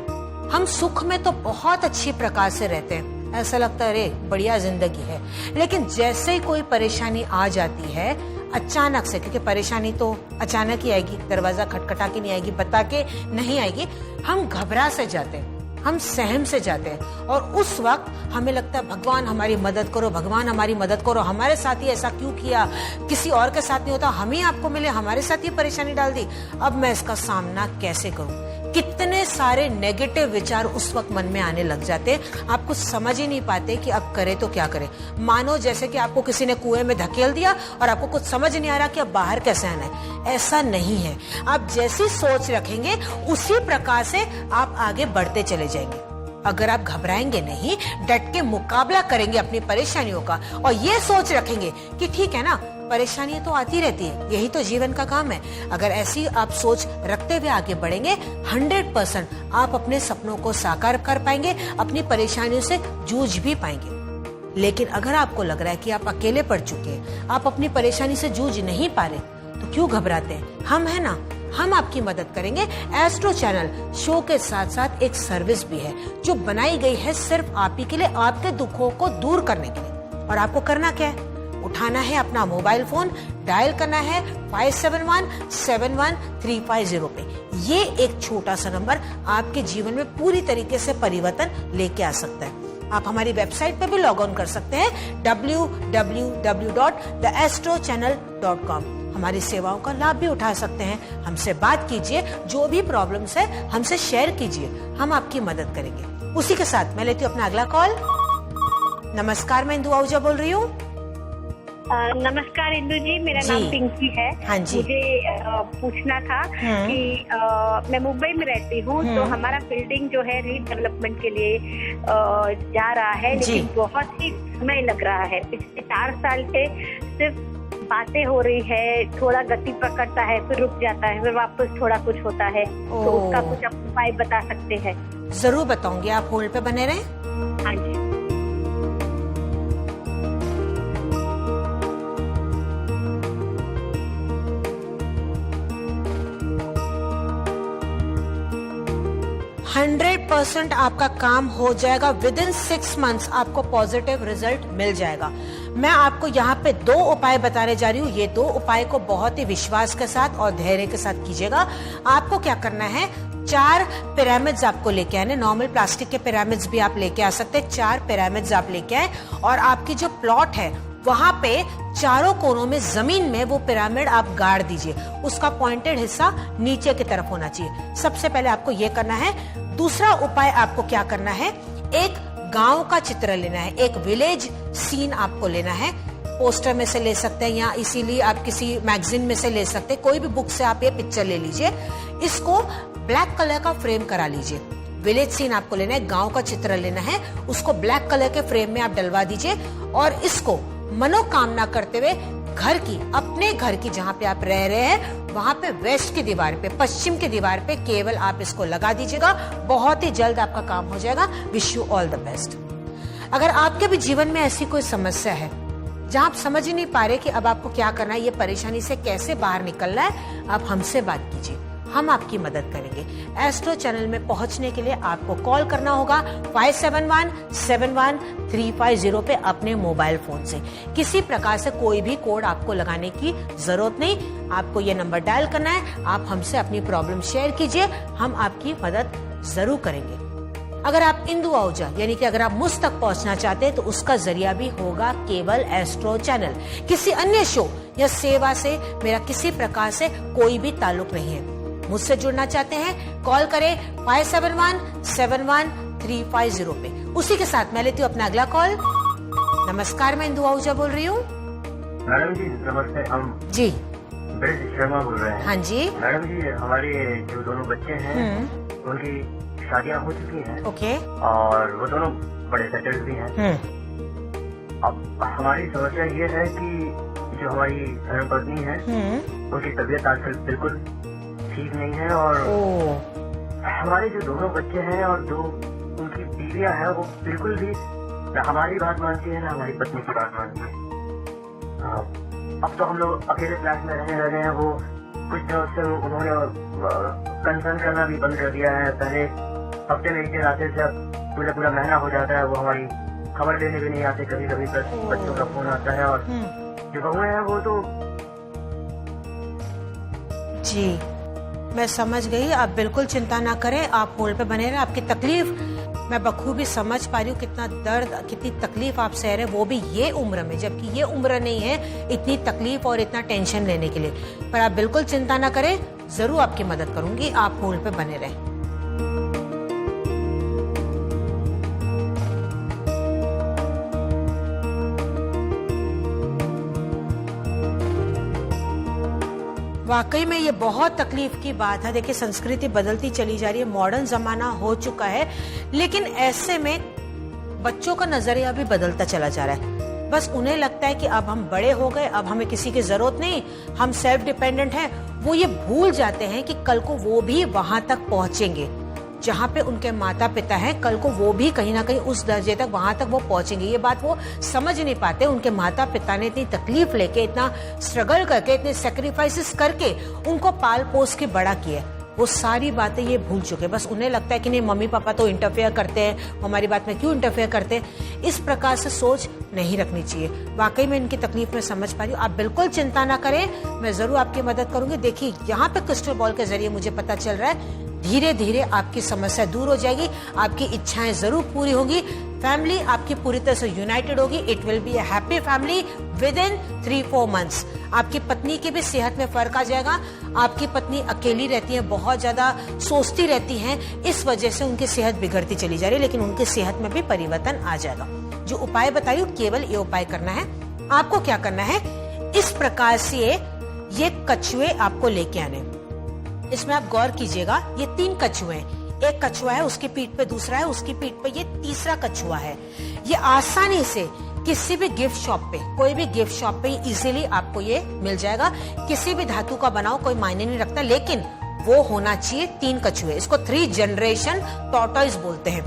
हम सुख में तो बहुत अच्छी प्रकार से रहते हैं, ऐसा लगता है अरे बढ़िया जिंदगी है, लेकिन जैसे ही कोई परेशानी आ जाती है अचानक से, क्योंकि परेशानी तो अचानक ही आएगी, दरवाजा खटखटा के नहीं आएगी, बता के नहीं आएगी, हम घबरा से जाते हैं, हम सहम से जाते हैं, और उस वक्त हमें लगता है भगवान हमारी मदद करो, भगवान हमारी मदद करो, हमारे साथ ही ऐसा क्यों किया, किसी और के साथ नहीं होता, हम ही आपको मिले, हमारे साथ ही परेशानी डाल दी, अब मैं इसका सामना कैसे करूं। कितने सारे नेगेटिव विचार उस वक्त मन में आने लग जाते, आप कुछ समझ ही नहीं पाते कि अब करें तो क्या करें। मानो जैसे कि आपको किसी ने कुएं में धकेल दिया और आपको कुछ समझ नहीं आ रहा कि अब बाहर कैसे आना है। ऐसा नहीं है, आप जैसी सोच रखेंगे उसी प्रकार से आप आगे बढ़ते चले जाएंगे। अगर आप घबराएंगे नहीं, डट के मुकाबला करेंगे अपनी परेशानियों का, और ये सोच रखेंगे कि ठीक है ना, परेशानियां तो आती रहती है, यही तो जीवन का काम है। अगर ऐसी आप सोच रखते हुए आगे बढ़ेंगे, 100% आप अपने सपनों को साकार कर पाएंगे, अपनी परेशानियों से जूझ भी पाएंगे। लेकिन अगर आपको लग रहा है कि आप अकेले पड़ चुके हैं, आप अपनी परेशानी से जूझ नहीं पा रहे, तो क्यों घबराते हैं, हम है ना, हम आपकी मदद करेंगे। एस्ट्रो चैनल शो के साथ साथ एक सर्विस भी है जो बनाई गई है सिर्फ आप ही के लिए, आपके दुखों को दूर करने के लिए। और आपको करना क्या है, उठाना है अपना मोबाइल फोन, डायल करना है 57171350 पे। ये एक छोटा सा नंबर आपके जीवन में पूरी तरीके से परिवर्तन लेके आ सकता है। आप हमारी वेबसाइट पे भी लॉग ऑन कर सकते हैं www.theastrochannel.com। हमारी सेवाओं का लाभ भी उठा सकते हैं। हमसे बात कीजिए, जो भी प्रॉब्लम्स है हमसे शेयर कीजिए, हम आपकी मदद करेंगे। उसी के साथ मैं लेती हूँ अपना अगला कॉल। नमस्कार, मैं इंदु आहूजा बोल रही हूँ। नमस्कार इंदु जी, मेरा जी। नाम पिंकी है। हाँ जी। मुझे पूछना था कि मैं मुंबई में रहती हूँ, तो हमारा बिल्डिंग जो है रीडेवलपमेंट के लिए जा रहा है, लेकिन बहुत ही समय लग रहा है। पिछले 4 साल से सिर्फ बातें हो रही है, थोड़ा गति पकड़ता है, फिर रुक जाता है, फिर वापस थोड़ा कुछ होता है। तो उसका कुछ आप उपाय बता सकते हैं? जरूर बताऊंगी, आप होल्ड पे बने रहें। हाँ जी। 100% आपका काम हो जाएगा। विद इन 6 मंथ्स आपको पॉजिटिव रिजल्ट मिल जाएगा। मैं आपको यहाँ पे 2 उपाय बताने जा रही हूँ। ये 2 उपाय को बहुत ही विश्वास के साथ और धैर्य के साथ कीजिएगा। आपको क्या करना है, 4 पिरामिड्स आपको लेके आने। नॉर्मल प्लास्टिक के पिरामिड्स भी आप लेके आ सकते हैं। 4 पिरामिड्स आप लेके आए और आपकी जो प्लॉट है वहां पे चारों कोनों में जमीन में वो पिरामिड आप गाड़ दीजिए। उसका पॉइंटेड हिस्सा नीचे की तरफ होना चाहिए। सबसे पहले आपको ये करना है। दूसरा उपाय आपको क्या करना है, एक गांव का चित्र लेना है, एक विलेज सीन आपको लेना है। पोस्टर में से ले सकते हैं या इसीलिए आप किसी मैगजीन में से ले सकते हैं। कोई भी बुक से आप ये पिक्चर ले लीजिए। इसको ब्लैक कलर का फ्रेम करा लीजिए। विलेज सीन आपको लेना है, गांव का चित्र लेना है, उसको ब्लैक कलर के फ्रेम में आप डलवा दीजिए और इसको मनोकामना करते हुए घर की, अपने घर की जहाँ पे आप रह रहे हैं वहां पे वेस्ट की दीवार पे, पश्चिम की दीवार पे केवल आप इसको लगा दीजिएगा। बहुत ही जल्द आपका काम हो जाएगा। Wish you all the best. अगर आपके भी जीवन में ऐसी कोई समस्या है जहाँ आप समझ ही नहीं पा रहे कि अब आपको क्या करना है, ये परेशानी से कैसे बाहर निकलना है, आप हमसे बात कीजिए, हम आपकी मदद करेंगे। एस्ट्रो चैनल में पहुंचने के लिए आपको कॉल करना होगा 57171350 पे अपने मोबाइल फोन से। किसी प्रकार से कोई भी कोड आपको लगाने की जरूरत नहीं। आपको ये नंबर डायल करना है। आप हमसे अपनी प्रॉब्लम शेयर कीजिए, हम आपकी मदद जरूर करेंगे। अगर आप इंदु आहूजा यानी कि अगर आप मुझ तक पहुंचना चाहते हैं तो उसका जरिया भी होगा केवल एस्ट्रो चैनल। किसी अन्य शो या सेवा से मेरा किसी प्रकार से कोई भी ताल्लुक नहीं है। मुझसे जुड़ना चाहते हैं, कॉल करें 57171350 पे। उसी के साथ मैं लेती हूँ अपना अगला कॉल। नमस्कार, मैं इंदु आहूजा बोल रही हूँ। मैडम जी नमस्ते, हम जी ब्रिज शर्मा बोल रहे हैं। हाँ जी। मैडम जी, हमारे जो दोनों बच्चे हैं उनकी शादियां हो चुकी हैं ओके। और वो दोनों बड़े सेटल्ड भी हैं। अब हमारी समस्या ये है कि जो हमारी धर्मपत्नी है उनकी तबीयत आजकल बिल्कुल ठीक नहीं है और हमारे जो दोनों बच्चे हैं और जो उनकी बीवियां हैं वो बिल्कुल भी न हमारी बात मानती है, न हमारी पत्नी की बात मानती है। अब तो हम लोग अकेले फ्लैट में रहने लगे हैं। वो कुछ दिनों से उन्होंने कंसर्न करना भी बंद कर दिया है। पहले हफ्ते में 1 दिन आते थे, अब पूरा महीना हो जाता है वो हमारी खबर लेने भी नहीं आते। कभी कभी बस बच्चों का फोन आता है और जो बहुएं हैं वो तो जी मैं समझ गई। आप बिल्कुल चिंता ना करें, आप होल्ड पे बने रहें। आपकी तकलीफ मैं बखूबी समझ पा रही हूँ, कितना दर्द, कितनी तकलीफ आप सह रहे हैं, वो भी ये उम्र में, जबकि ये उम्र नहीं है इतनी तकलीफ और इतना टेंशन लेने के लिए। पर आप बिल्कुल चिंता ना करें, जरूर आपकी मदद करूंगी। आप होल्ड पे बने रहें। वाकई में ये बहुत तकलीफ की बात है। देखिए, संस्कृति बदलती चली जा रही है, मॉडर्न जमाना हो चुका है, लेकिन ऐसे में बच्चों का नजरिया भी बदलता चला जा रहा है। बस उन्हें लगता है कि अब हम बड़े हो गए, अब हमें किसी की जरूरत नहीं, हम सेल्फ डिपेंडेंट हैं। वो ये भूल जाते हैं कि कल को वो भी वहां तक पहुंचेंगे जहाँ पे उनके माता पिता हैं। कल को वो भी कहीं ना कहीं उस दर्जे तक, वहां तक वो पहुंचेंगे। ये बात वो समझ नहीं पाते। उनके माता पिता ने इतनी तकलीफ लेके, इतना स्ट्रगल करके, इतने सेक्रीफाइसेस करके उनको पाल पोस के बड़ा किया। वो सारी बातें ये भूल चुके। बस उन्हें लगता है कि नहीं, मम्मी पापा तो इंटरफेयर करते हैं, हमारी बात में क्यों इंटरफेयर करते हैं। इस प्रकार से सोच नहीं रखनी चाहिए। वाकई में इनकी तकलीफ में समझ पा रही हूँ। आप बिल्कुल चिंता ना करें, मैं जरूर आपकी मदद करूंगी। देखिए, यहाँ पे क्रिस्टल बॉल के जरिए मुझे पता चल रहा है धीरे धीरे आपकी समस्या दूर हो जाएगी, आपकी इच्छाएं जरूर पूरी होंगी। फैमिली आपकी पूरी तरह से यूनाइटेड होगी। It will be A happy family with in 3-4 months. आपकी पत्नी की भी सेहत में फर्क आ जाएगा। आपकी पत्नी अकेली रहती है, बहुत ज्यादा सोचती रहती हैं, इस वजह से उनकी सेहत बिगड़ती चली जा रही है, लेकिन उनकी सेहत में भी परिवर्तन आ जाएगा। जो उपाय बताइए, केवल ये उपाय करना है। आपको क्या करना है, इस प्रकार से ये कछुए आपको लेके आने। इसमें आप गौर कीजिएगा, ये 3 कछुए हैं। एक कछुआ है, उसकी पीठ पे दूसरा है, उसकी पीठ पे ये तीसरा कछुआ है। ये आसानी से किसी भी गिफ्ट शॉप पे, कोई भी गिफ्ट शॉप पे इजीली आपको ये मिल जाएगा। किसी भी धातु का बनाओ, कोई मायने नहीं रखता, लेकिन वो होना चाहिए 3 कछुए। इसको 3 जनरेशन टॉर्टोइस बोलते हैं।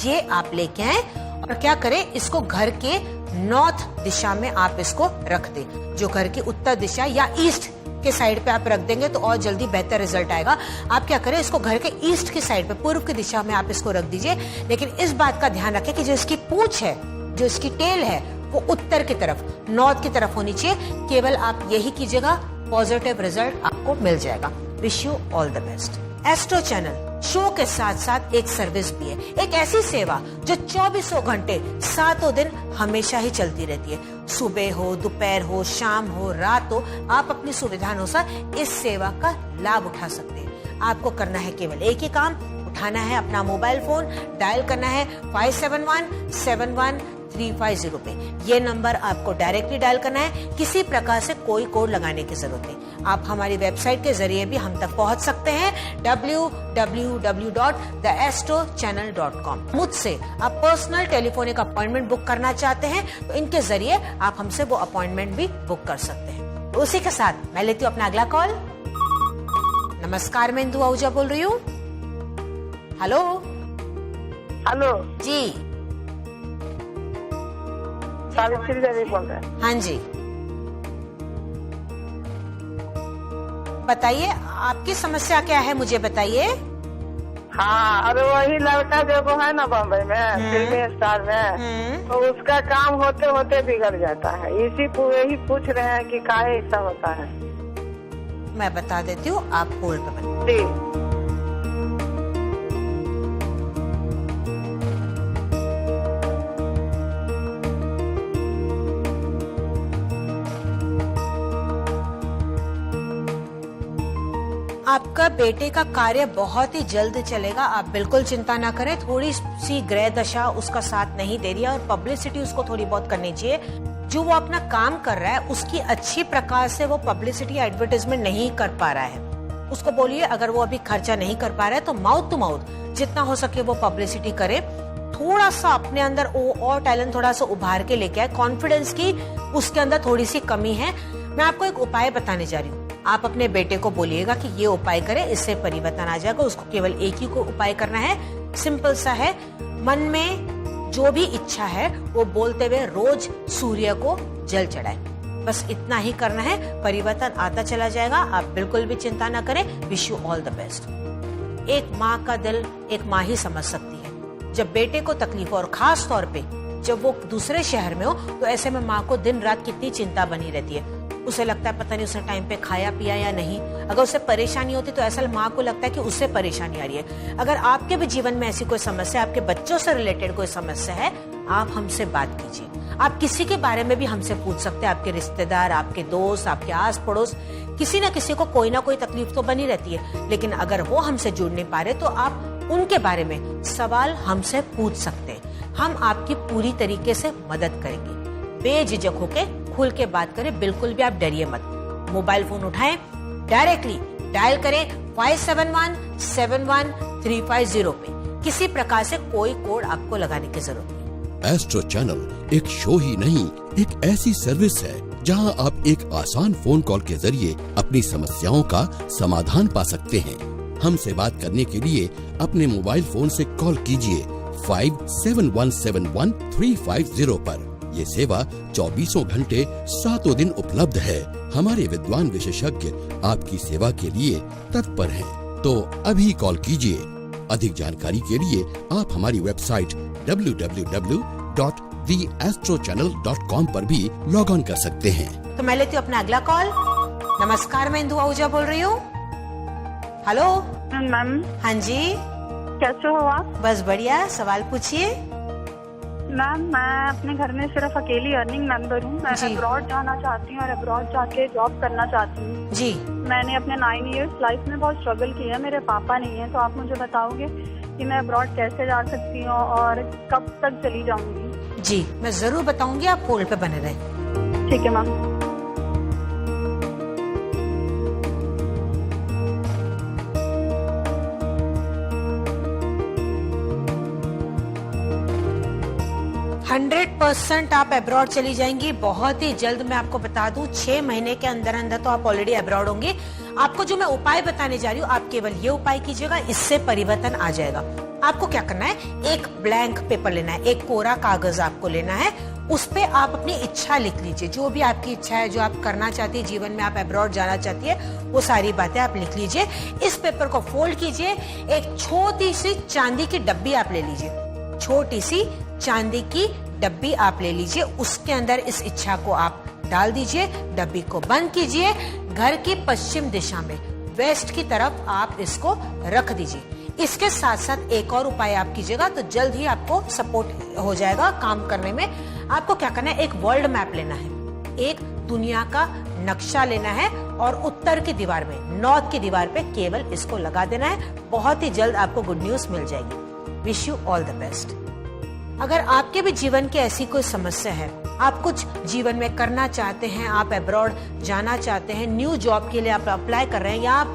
ये आप लेके आए और क्या करें, इसको घर के नॉर्थ दिशा में आप इसको रख दे। जो घर की उत्तर दिशा या ईस्ट के साइड पे आप रख देंगे तो और जल्दी बेहतर रिजल्ट आएगा। आप क्या करें, इसको घर के ईस्ट की साइड पे, पूर्व की दिशा में आप इसको रख दीजिए। लेकिन इस बात का ध्यान रखें कि जो इसकी पूंछ है, जो इसकी टेल है, वो उत्तर की तरफ, नॉर्थ की तरफ होनी चाहिए। केवल आप यही कीजिएगा, पॉजिटिव रिजल्ट आपको मिल जाएगा। Wish you all the best. Astro channel show के साथ साथ एक सर्विस भी है, एक ऐसी सेवा जो 24 घंटे 7 दिन हमेशा ही चलती रहती है। सुबह हो, दोपहर हो, शाम हो, रात हो, आप अपनी सुविधा अनुसार इस सेवा का लाभ उठा सकते हैं। आपको करना है केवल एक ही काम, उठाना है अपना मोबाइल फोन, डायल करना है 571-71-350 पे। ये नंबर आपको डायरेक्टली डायल करना है, किसी प्रकार से कोई कोड लगाने की जरूरत नहीं। आप हमारी वेबसाइट के जरिए भी हम तक पहुंच सकते हैं, www.theastrochannel.com। मुझसे आप पर्सनल टेलीफोनिक अपॉइंटमेंट बुक करना चाहते हैं तो इनके जरिए आप हमसे वो अपॉइंटमेंट भी बुक कर सकते हैं। तो उसी के साथ मैं लेती हूँ अपना अगला कॉल। नमस्कार, मैं इंदु आहूजा बोल रही हूँ। हेलो। हेलो जी, सावित्री देवी बोल रहे हैं। हाँ जी, बताइए आपकी समस्या क्या है, मुझे बताइए। हाँ, अरे वही लड़का जो वो है ना बम्बई में फिल्मी स्टार में, तो उसका काम होते होते बिगड़ जाता है। यही पूछ रहे हैं कि काहे ऐसा होता है। मैं बता देती हूँ, आप होल्ड पे बने। जी। आपका बेटे का कार्य बहुत ही जल्द चलेगा, आप बिल्कुल चिंता ना करें। थोड़ी सी ग्रह दशा उसका साथ नहीं दे रही है और पब्लिसिटी उसको थोड़ी बहुत करनी चाहिए। जो वो अपना काम कर रहा है उसकी अच्छी प्रकार से वो पब्लिसिटी एडवर्टाइजमेंट नहीं कर पा रहा है। उसको बोलिए, अगर वो अभी खर्चा नहीं कर पा रहा है तो माउथ टू माउथ जितना हो सके वो पब्लिसिटी करे। थोड़ा सा अपने अंदर और टैलेंट थोड़ा सा उभार के लेके आए। कॉन्फिडेंस की उसके अंदर थोड़ी सी कमी है। मैं आपको एक उपाय बताने जा रही हूँ। आप अपने बेटे को बोलिएगा कि ये उपाय करे, इससे परिवर्तन आ जाएगा। उसको केवल एक ही को उपाय करना है, सिंपल सा है। मन में जो भी इच्छा है वो बोलते हुए रोज सूर्य को जल चढ़ाए। बस इतना ही करना है, परिवर्तन आता चला जाएगा। आप बिल्कुल भी चिंता ना करें। Wish you all the best. एक माँ का दिल एक माँ ही समझ सकती है। जब बेटे को तकलीफ हो, और खास तौर पे जब वो दूसरे शहर में हो, तो ऐसे में माँ को दिन रात कितनी चिंता बनी रहती है। उसे लगता है पता नहीं उसने टाइम पे खाया पिया या नहीं। अगर उसे परेशानी होती तो ऐसा माँ को लगता है कि उससे परेशानी आ रही है। अगर आपके भी जीवन में ऐसी कोई समस्या, आपके बच्चों से रिलेटेड कोई समस्या है, आप हमसे बात कीजिए। आप किसी के बारे में भी हमसे पूछ सकते हैं। आपके रिश्तेदार, आपके दोस्त, आपके आस पड़ोस, किसी न किसी को कोई ना कोई तकलीफ तो बनी रहती है। लेकिन अगर वो हमसे जुड़ नहीं पा रहे तो आप उनके बारे में सवाल हमसे पूछ सकते हैं। हम आपकी पूरी तरीके से मदद करेंगे। बेझिझक होके खुल के बात करें, बिल्कुल भी आप डरिए मत। मोबाइल फोन उठाएं, डायरेक्टली डायल करें 571-71-350 पे। किसी प्रकार से कोई कोड आपको लगाने की जरूरत नहीं। एस्ट्रो चैनल एक शो ही नहीं, एक ऐसी सर्विस है जहां आप एक आसान फोन कॉल के जरिए अपनी समस्याओं का समाधान पा सकते हैं। हमसे बात करने के लिए अपने मोबाइल फोन से कॉल कीजिए 571-71-350 पर। ये सेवा 24 घंटे 7 दिन उपलब्ध है। हमारे विद्वान विशेषज्ञ आपकी सेवा के लिए तत्पर हैं। तो अभी कॉल कीजिए। अधिक जानकारी के लिए आप हमारी वेबसाइट www.theastrochannel.com पर भी लॉग ऑन कर सकते हैं। तो मैं लेती हूँ अपना अगला कॉल। नमस्कार, मैं इंदु आहूजा बोल रही हूँ। हेलो मैम, हाँ जी, कैसे हो आप? बस बढ़िया, सवाल पूछिए। मैम मैं अपने घर में सिर्फ अकेली अर्निंग मेंबर हूँ। मैं जी। अब्रॉड जाना चाहती हूँ और अब्रॉड जाके जॉब करना चाहती हूँ। जी, मैंने अपने 9 इयर्स लाइफ में बहुत स्ट्रगल किया है। मेरे पापा नहीं है, तो आप मुझे बताओगे कि मैं अब्रॉड कैसे जा सकती हूँ और कब तक चली जाऊंगी? जी, मैं जरूर बताऊंगी, आप होल्ड पे बने रहें। ठीक है मैम। हंड्रेड 100% आप अब्रॉड चली जाएंगी बहुत ही जल्द। मैं आपको बता दूं 6 महीने के अंदर अंदर तो आप ऑलरेडी अब्रॉड होंगे। आपको जो मैं उपाय बताने जा रही हूँ, आप केवल ये उपाय कीजिएगा, इससे परिवर्तन आ जाएगा। आपको क्या करना है, एक ब्लैंक पेपर लेना है, एक कोरा कागज आपको लेना है। उस पे आप अपनी इच्छा लिख लीजिए, जो भी आपकी इच्छा है, जो आप करना चाहती है जीवन में, आप अब्रॉड जाना चाहती है, वो सारी बातें आप लिख लीजिए। इस पेपर को फोल्ड कीजिए, एक छोटी सी चांदी की डब्बी आप ले लीजिए, छोटी सी चांदी की डब्बी आप ले लीजिए। उसके अंदर इस इच्छा को आप डाल दीजिए, डब्बी को बंद कीजिए, घर की पश्चिम दिशा में वेस्ट की तरफ आप इसको रख दीजिए। इसके साथ साथ एक और उपाय आप कीजिएगा तो जल्द ही आपको सपोर्ट हो जाएगा काम करने में। आपको क्या करना है, एक वर्ल्ड मैप लेना है, एक दुनिया का नक्शा लेना है और उत्तर की दीवार में, नॉर्थ की दीवार पे केवल इसको लगा देना है। बहुत ही जल्द आपको गुड न्यूज मिल जाएगी। Wish you all the best. अगर आपके भी जीवन की ऐसी कोई समस्या है, आप कुछ जीवन में करना चाहते हैं, आप अब्रॉड जाना चाहते हैं, न्यू जॉब के लिए आप अप्लाई कर रहे हैं, या आप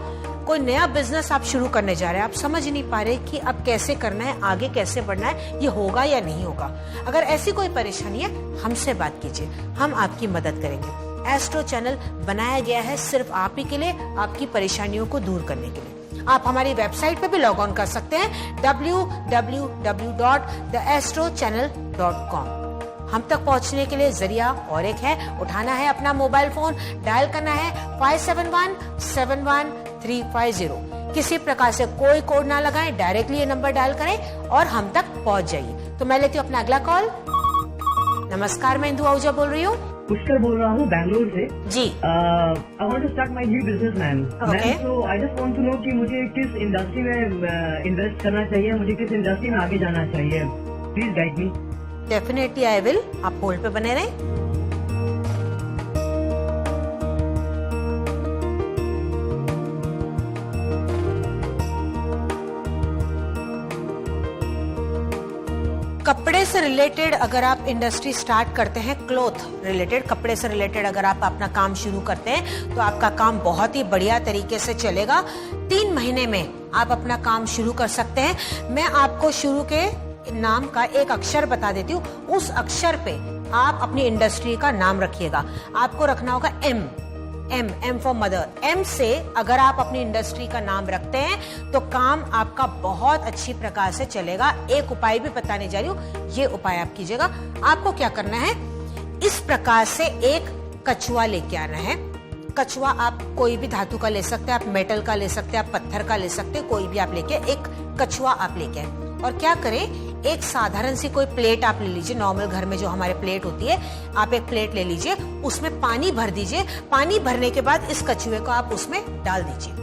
कोई नया बिजनेस आप शुरू करने जा रहे हैं, आप समझ नहीं पा रहे कि अब कैसे करना है, आगे कैसे बढ़ना है, ये होगा या नहीं होगा, अगर ऐसी कोई परेशानी है, हमसे बात कीजिए, हम आपकी मदद करेंगे। एस्ट्रो चैनल बनाया गया है सिर्फ आप ही के लिए, आपकी परेशानियों को दूर करने के लिए। आप हमारी वेबसाइट पे भी लॉग ऑन कर सकते हैं www.theastrochannel.com। हम तक पहुंचने के लिए जरिया और एक है, उठाना है अपना मोबाइल फोन, डायल करना है 57171350। किसी प्रकार से कोई कोड ना लगाएं, डायरेक्टली ये नंबर डायल करें और हम तक पहुंच जाइए। तो मैं लेती हूँ अपना अगला कॉल। नमस्कार, मैं इंदु आहूजा बोल रही हूँ। पुष्कर बोल रहा हूँ बैंगलोर से। जी। I want to start my new business ma'am. So I just want to know कि मुझे किस इंडस्ट्री में इन्वेस्ट करना चाहिए, मुझे किस इंडस्ट्री में आगे जाना चाहिए। Please guide me. Definitely I will. आप होल्ड पे बने रहें। कपड़े से रिलेटेड अगर आप इंडस्ट्री स्टार्ट करते हैं, क्लॉथ रिलेटेड, कपड़े से रिलेटेड अगर आप अपना काम शुरू करते हैं तो आपका काम बहुत ही बढ़िया तरीके से चलेगा। 3 महीने में आप अपना काम शुरू कर सकते हैं। मैं आपको शुरू के नाम का एक अक्षर बता देती हूँ, उस अक्षर पे आप अपनी इंडस्ट्री का नाम रखिएगा। आपको रखना होगा एम फॉर मदर। एम से अगर आप अपनी इंडस्ट्री का नाम रखते हैं तो काम आपका बहुत अच्छी प्रकार से चलेगा। एक उपाय भी बताने जा रही हूँ, ये उपाय आप कीजिएगा। आपको क्या करना है, इस प्रकार से एक कछुआ लेके आना है। कछुआ आप कोई भी धातु का ले सकते हैं, आप मेटल का ले सकते हैं, आप पत्थर का ले सकते हैं, कोई भी आप लेके एक कछुआ आप लेके आए। और क्या करें, एक साधारण सी कोई प्लेट आप ले लीजिए, नॉर्मल घर में जो हमारे प्लेट होती है, आप एक प्लेट ले लीजिए, उसमें पानी भर दीजिए। पानी भरने के बाद इस कछुए को आप उसमें डाल दीजिए।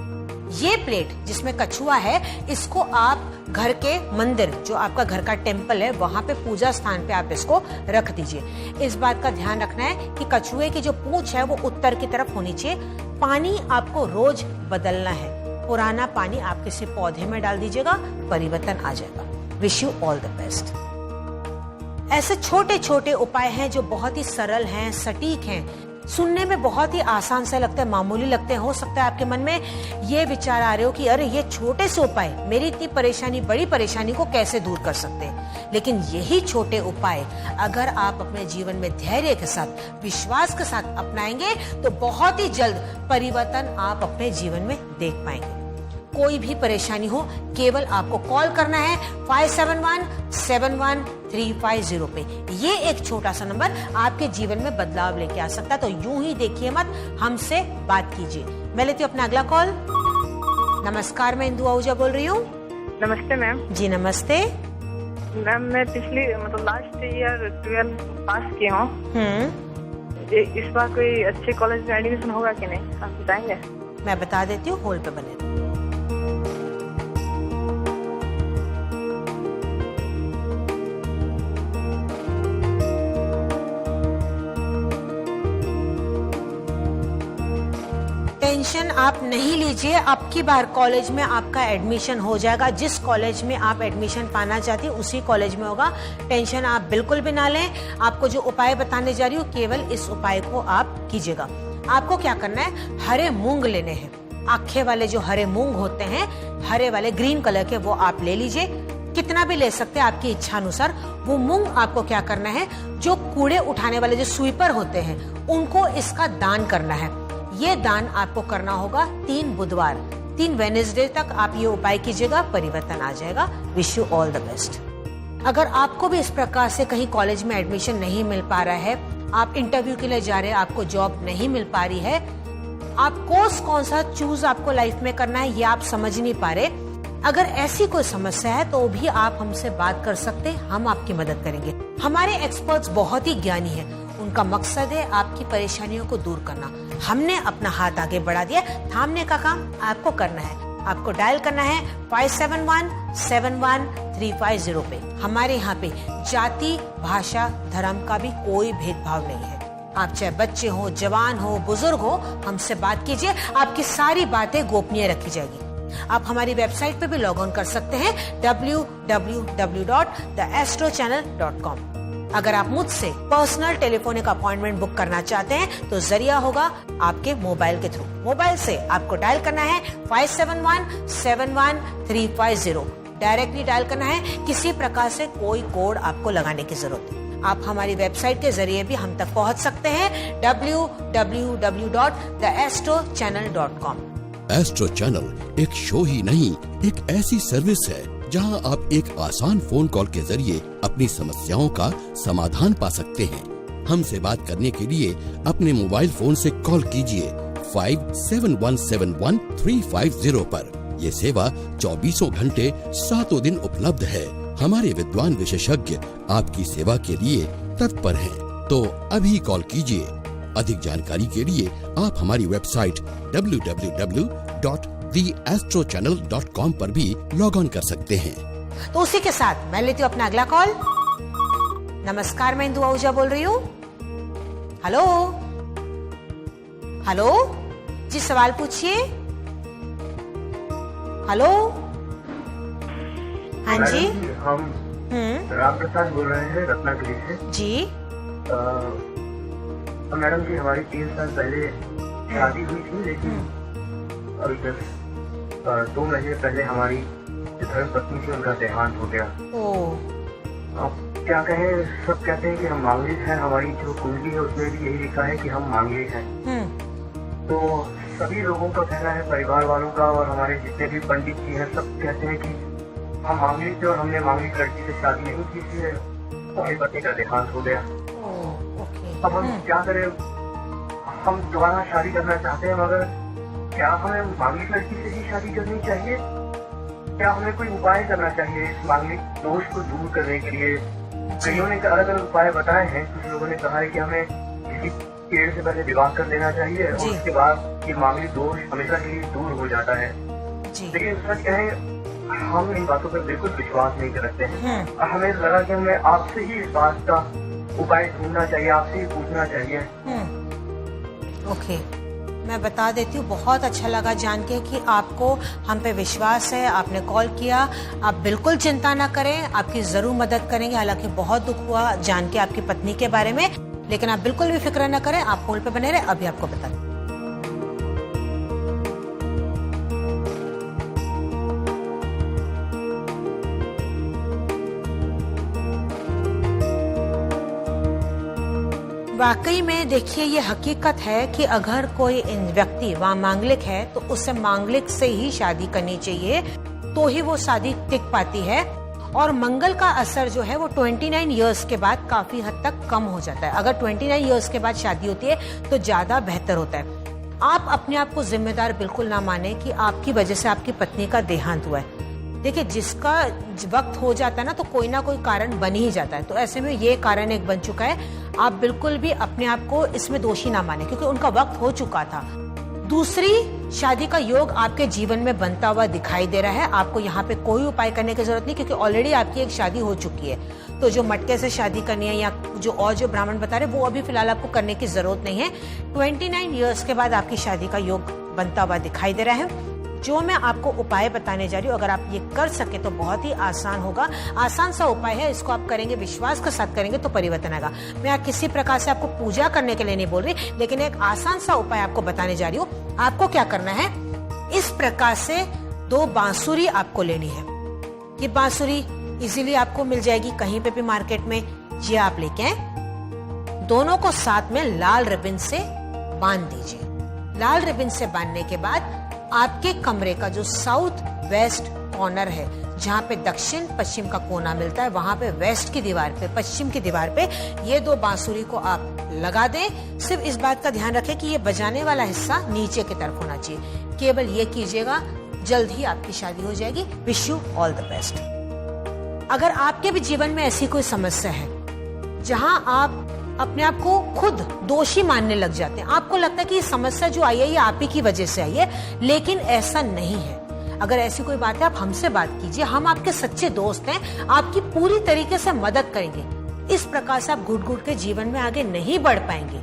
ये प्लेट जिसमें कछुआ है, इसको आप घर के मंदिर, जो आपका घर का टेम्पल है, वहां पे पूजा स्थान पे आप इसको रख दीजिए। इस बात का ध्यान रखना है कि कछुए की जो पूंछ है वो उत्तर की तरफ होनी चाहिए। पानी आपको रोज बदलना है, पुराना पानी आप किसी पौधे में डाल दीजिएगा, परिवर्तन आ जाएगा। Wish you all the best. ऐसे छोटे छोटे उपाय हैं जो बहुत ही सरल हैं, सटीक हैं, सुनने में बहुत ही आसान से लगते हैं, मामूली लगते हैं। हो सकता है आपके मन में ये विचार आ रहे हो कि अरे ये छोटे से उपाय मेरी इतनी परेशानी, बड़ी परेशानी को कैसे दूर कर सकते हैं। लेकिन यही छोटे उपाय अगर आप अपने जीवन में धैर्य के साथ, विश्वास के साथ अपनाएंगे तो बहुत ही जल्द परिवर्तन आप अपने जीवन में देख पाएंगे। कोई भी परेशानी हो, केवल आपको कॉल करना है 57171350 पे। ये एक छोटा सा नंबर आपके जीवन में बदलाव लेके आ सकता है। तो यूं ही देखिए मत, हमसे बात कीजिए। मैं लेती हूँ अपना अगला कॉल। नमस्कार, मैं इंदु आहूजा बोल रही हूँ। नमस्ते मैम। जी नमस्ते। मैम मैं पिछली लास्ट ईयर 12 पास की हूँ। इस बार कोई अच्छे कॉलेज में एडमिशन होगा कि नहीं, आप बताएंगे? मैं बता देती हूँ, होल्ड पे बने। टेंशन आप नहीं लीजिए, अब की बार कॉलेज में आपका एडमिशन हो जाएगा। जिस कॉलेज में आप एडमिशन पाना चाहती हैं उसी कॉलेज में होगा। टेंशन आप बिल्कुल भी ना लें। आपको जो उपाय बताने जा रही हूँ केवल इस उपाय को आप कीजिएगा। आपको क्या करना है, हरे मूंग लेने हैं। आखे वाले जो हरे मूंग होते हैं, हरे वाले ग्रीन कलर के, वो आप ले लीजिए। कितना भी ले सकते हैं आपकी इच्छा अनुसार। वो मूंग आपको क्या करना है, जो कूड़े उठाने वाले जो स्वीपर होते हैं उनको इसका दान करना है। ये दान आपको करना होगा 3 बुधवार, 3 वेडनेसडे तक आप ये उपाय कीजिएगा, परिवर्तन आ जाएगा। Wish you all the best. अगर आपको भी इस प्रकार से कहीं कॉलेज में एडमिशन नहीं मिल पा रहा है, आप इंटरव्यू के लिए जा रहे हैं, आपको जॉब नहीं मिल पा रही है, आप कोर्स कौन सा चूज आपको लाइफ में करना है ये आप समझ नहीं पा रहे, अगर ऐसी कोई समस्या है तो भी आप हमसे बात कर सकते हैं, हम आपकी मदद करेंगे। हमारे एक्सपर्ट्स बहुत ही ज्ञानी हैं, उनका मकसद है आपकी परेशानियों को दूर करना। हमने अपना हाथ आगे बढ़ा दिया, थामने का काम आपको करना है। आपको डायल करना है 57171350 पे। हमारे यहाँ पे जाति, भाषा, धर्म का भी कोई भेदभाव नहीं है। आप चाहे बच्चे हो, जवान हो, बुजुर्ग हो, हमसे बात कीजिए, आपकी सारी बातें गोपनीय रखी जाएगी। आप हमारी वेबसाइट पे भी लॉग ऑन कर सकते हैं www.theastrochannel.com। अगर आप मुझसे पर्सनल टेलीफोनिक अपॉइंटमेंट बुक करना चाहते हैं तो जरिया होगा आपके मोबाइल के थ्रू। मोबाइल से आपको डायल करना है 57171350। डायरेक्टली डायल करना है, किसी प्रकार से कोई कोड आपको लगाने की जरूरत नहीं। आप हमारी वेबसाइट के जरिए भी हम तक पहुंच सकते हैं www.theastrochannel.com। एस्ट्रो चैनल एक शो ही नहीं, एक ऐसी सर्विस है जहां आप एक आसान फोन कॉल के जरिए अपनी समस्याओं का समाधान पा सकते हैं। हमसे बात करने के लिए अपने मोबाइल फोन से कॉल कीजिए 57171350 पर। ये सेवा 24 घंटे 7 दिन उपलब्ध है। हमारे विद्वान विशेषज्ञ आपकी सेवा के लिए तत्पर हैं। तो अभी कॉल कीजिए। अधिक जानकारी के लिए आप हमारी वेबसाइट www.theastrochannel.com पर भी लॉग ऑन कर सकते हैं। तो उसी के साथ मैं लेती हूँ अपना अगला कॉल। नमस्कार, मैं इंदु आहूजा बोल रही हूँ। हेलो हेलो जी, सवाल पूछिए। हेलो, हाँ जी, हम राम प्रसाद बोल रहे हैं रत्नागिरी से जी। मैडम जी, हमारी 3 साल पहले शादी हुई थी, लेकिन अभी 2 महीने पहले हमारी धर्म पत्नी थी, उनका देहांत हो गया। अब क्या कहें, सब कहते हैं कि हम मांगलिक हैं। हमारी जो कुंडली है उसमें भी यही लिखा है कि हम मांगलिक हैं। तो सभी लोगों का कहना है, परिवार वालों का और हमारे जितने भी पंडित जी हैं, सब कहते हैं कि हम मांगलिक थे और हमने मांगलिक लड़की से शादी नहीं की थी, हमारे पति का देहांत हो गया। अब हम क्या करें, हम दोबारा शादी करना चाहते हैं, मगर क्या हमें मांगलिक लड़की से ही शादी करनी चाहिए? क्या हमें कोई उपाय करना चाहिए इस मांगलिक दोष को दूर करने के लिए? कईयों ने अलग अलग उपाय बताए हैं। कुछ लोगों ने कहा है कि हमें किसी पेड़ से पहले विवाह कर देना चाहिए और उसके बाद ये मांगलिक दोष हमेशा के लिए दूर हो जाता है। लेकिन सच कहें, हम इन बातों पर बिल्कुल विश्वास नहीं करते हैं। हमें लगा कि हमें आपसे ही इस बात का उपाय ढूंढना चाहिए, आपसे ही पूछना चाहिए। ओके, मैं बता देती हूँ। बहुत अच्छा लगा जान के कि आपको हम पे विश्वास है, आपने कॉल किया। आप बिल्कुल चिंता ना करें, आपकी जरूर मदद करेंगे। हालांकि बहुत दुख हुआ जान के आपकी पत्नी के बारे में, लेकिन आप बिल्कुल भी फिक्र न करें, आप फोन पे बने रहे। अभी आपको बता दें। वाकई में देखिए, ये हकीकत है कि अगर कोई व्यक्ति वहाँ मांगलिक है तो उससे मांगलिक से ही शादी करनी चाहिए, तो ही वो शादी टिक पाती है। और मंगल का असर जो है वो 29 इयर्स के बाद काफी हद तक कम हो जाता है। अगर 29 इयर्स के बाद शादी होती है तो ज्यादा बेहतर होता है। आप अपने आप को जिम्मेदार बिल्कुल ना माने कि आपकी वजह से आपकी पत्नी का देहांत हुआ है। देखिए, जिसका वक्त हो जाता है ना, तो कोई ना कोई कारण बन ही जाता है। तो ऐसे में ये कारण एक बन चुका है। आप बिल्कुल भी अपने आप को इसमें दोषी ना माने, क्योंकि उनका वक्त हो चुका था। दूसरी शादी का योग आपके जीवन में बनता हुआ दिखाई दे रहा है। आपको यहाँ पे कोई उपाय करने की जरूरत नहीं, क्योंकि ऑलरेडी आपकी एक शादी हो चुकी है। तो जो मटके से शादी करनी है या जो ब्राह्मण बता रहे, वो अभी फिलहाल आपको करने की जरूरत नहीं है। 29 इयर्स के बाद आपकी शादी का योग बनता हुआ दिखाई दे रहा है। जो मैं आपको उपाय बताने जा रही हूँ, अगर आप ये कर सके तो बहुत ही आसान होगा। आसान सा उपाय है, इसको आप करेंगे, विश्वास के साथ करेंगे तो परिवर्तन आएगा। मैं किसी प्रकार से आपको पूजा करने के लिए नहीं बोल रही, लेकिन एक आसान सा उपाय आपको बताने जा रही हूँ। आपको क्या करना है, इस प्रकार से 2 बांसुरी आपको लेनी है। ये बांसुरी इजीली आपको मिल जाएगी कहीं पे भी मार्केट में। ये आप लेके आए, दोनों को साथ में लाल रिबन से बांध दीजिए। लाल रिबन से बांधने के बाद आपके कमरे का जो साउथ वेस्ट कॉर्नर है, जहाँ पे दक्षिण पश्चिम का कोना मिलता है, वहां पे वेस्ट की दीवार पे, पश्चिम की दीवार पे ये 2 बांसुरी को आप लगा दें। सिर्फ इस बात का ध्यान रखें कि ये बजाने वाला हिस्सा नीचे की तरफ होना चाहिए। केवल ये कीजिएगा, जल्द ही आपकी शादी हो जाएगी। Wish you all the best. अगर आपके भी जीवन में ऐसी कोई समस्या है जहां आप अपने आप को खुद दोषी मानने लग जाते हैं, आपको लगता है कि ये समस्या जो आई है ये आप ही की वजह से आई है, लेकिन ऐसा नहीं है। अगर ऐसी कोई बात है, आप हमसे बात कीजिए, हम आपके सच्चे दोस्त हैं, आपकी पूरी तरीके से मदद करेंगे। इस प्रकार से आप घुट घुट के जीवन में आगे नहीं बढ़ पाएंगे।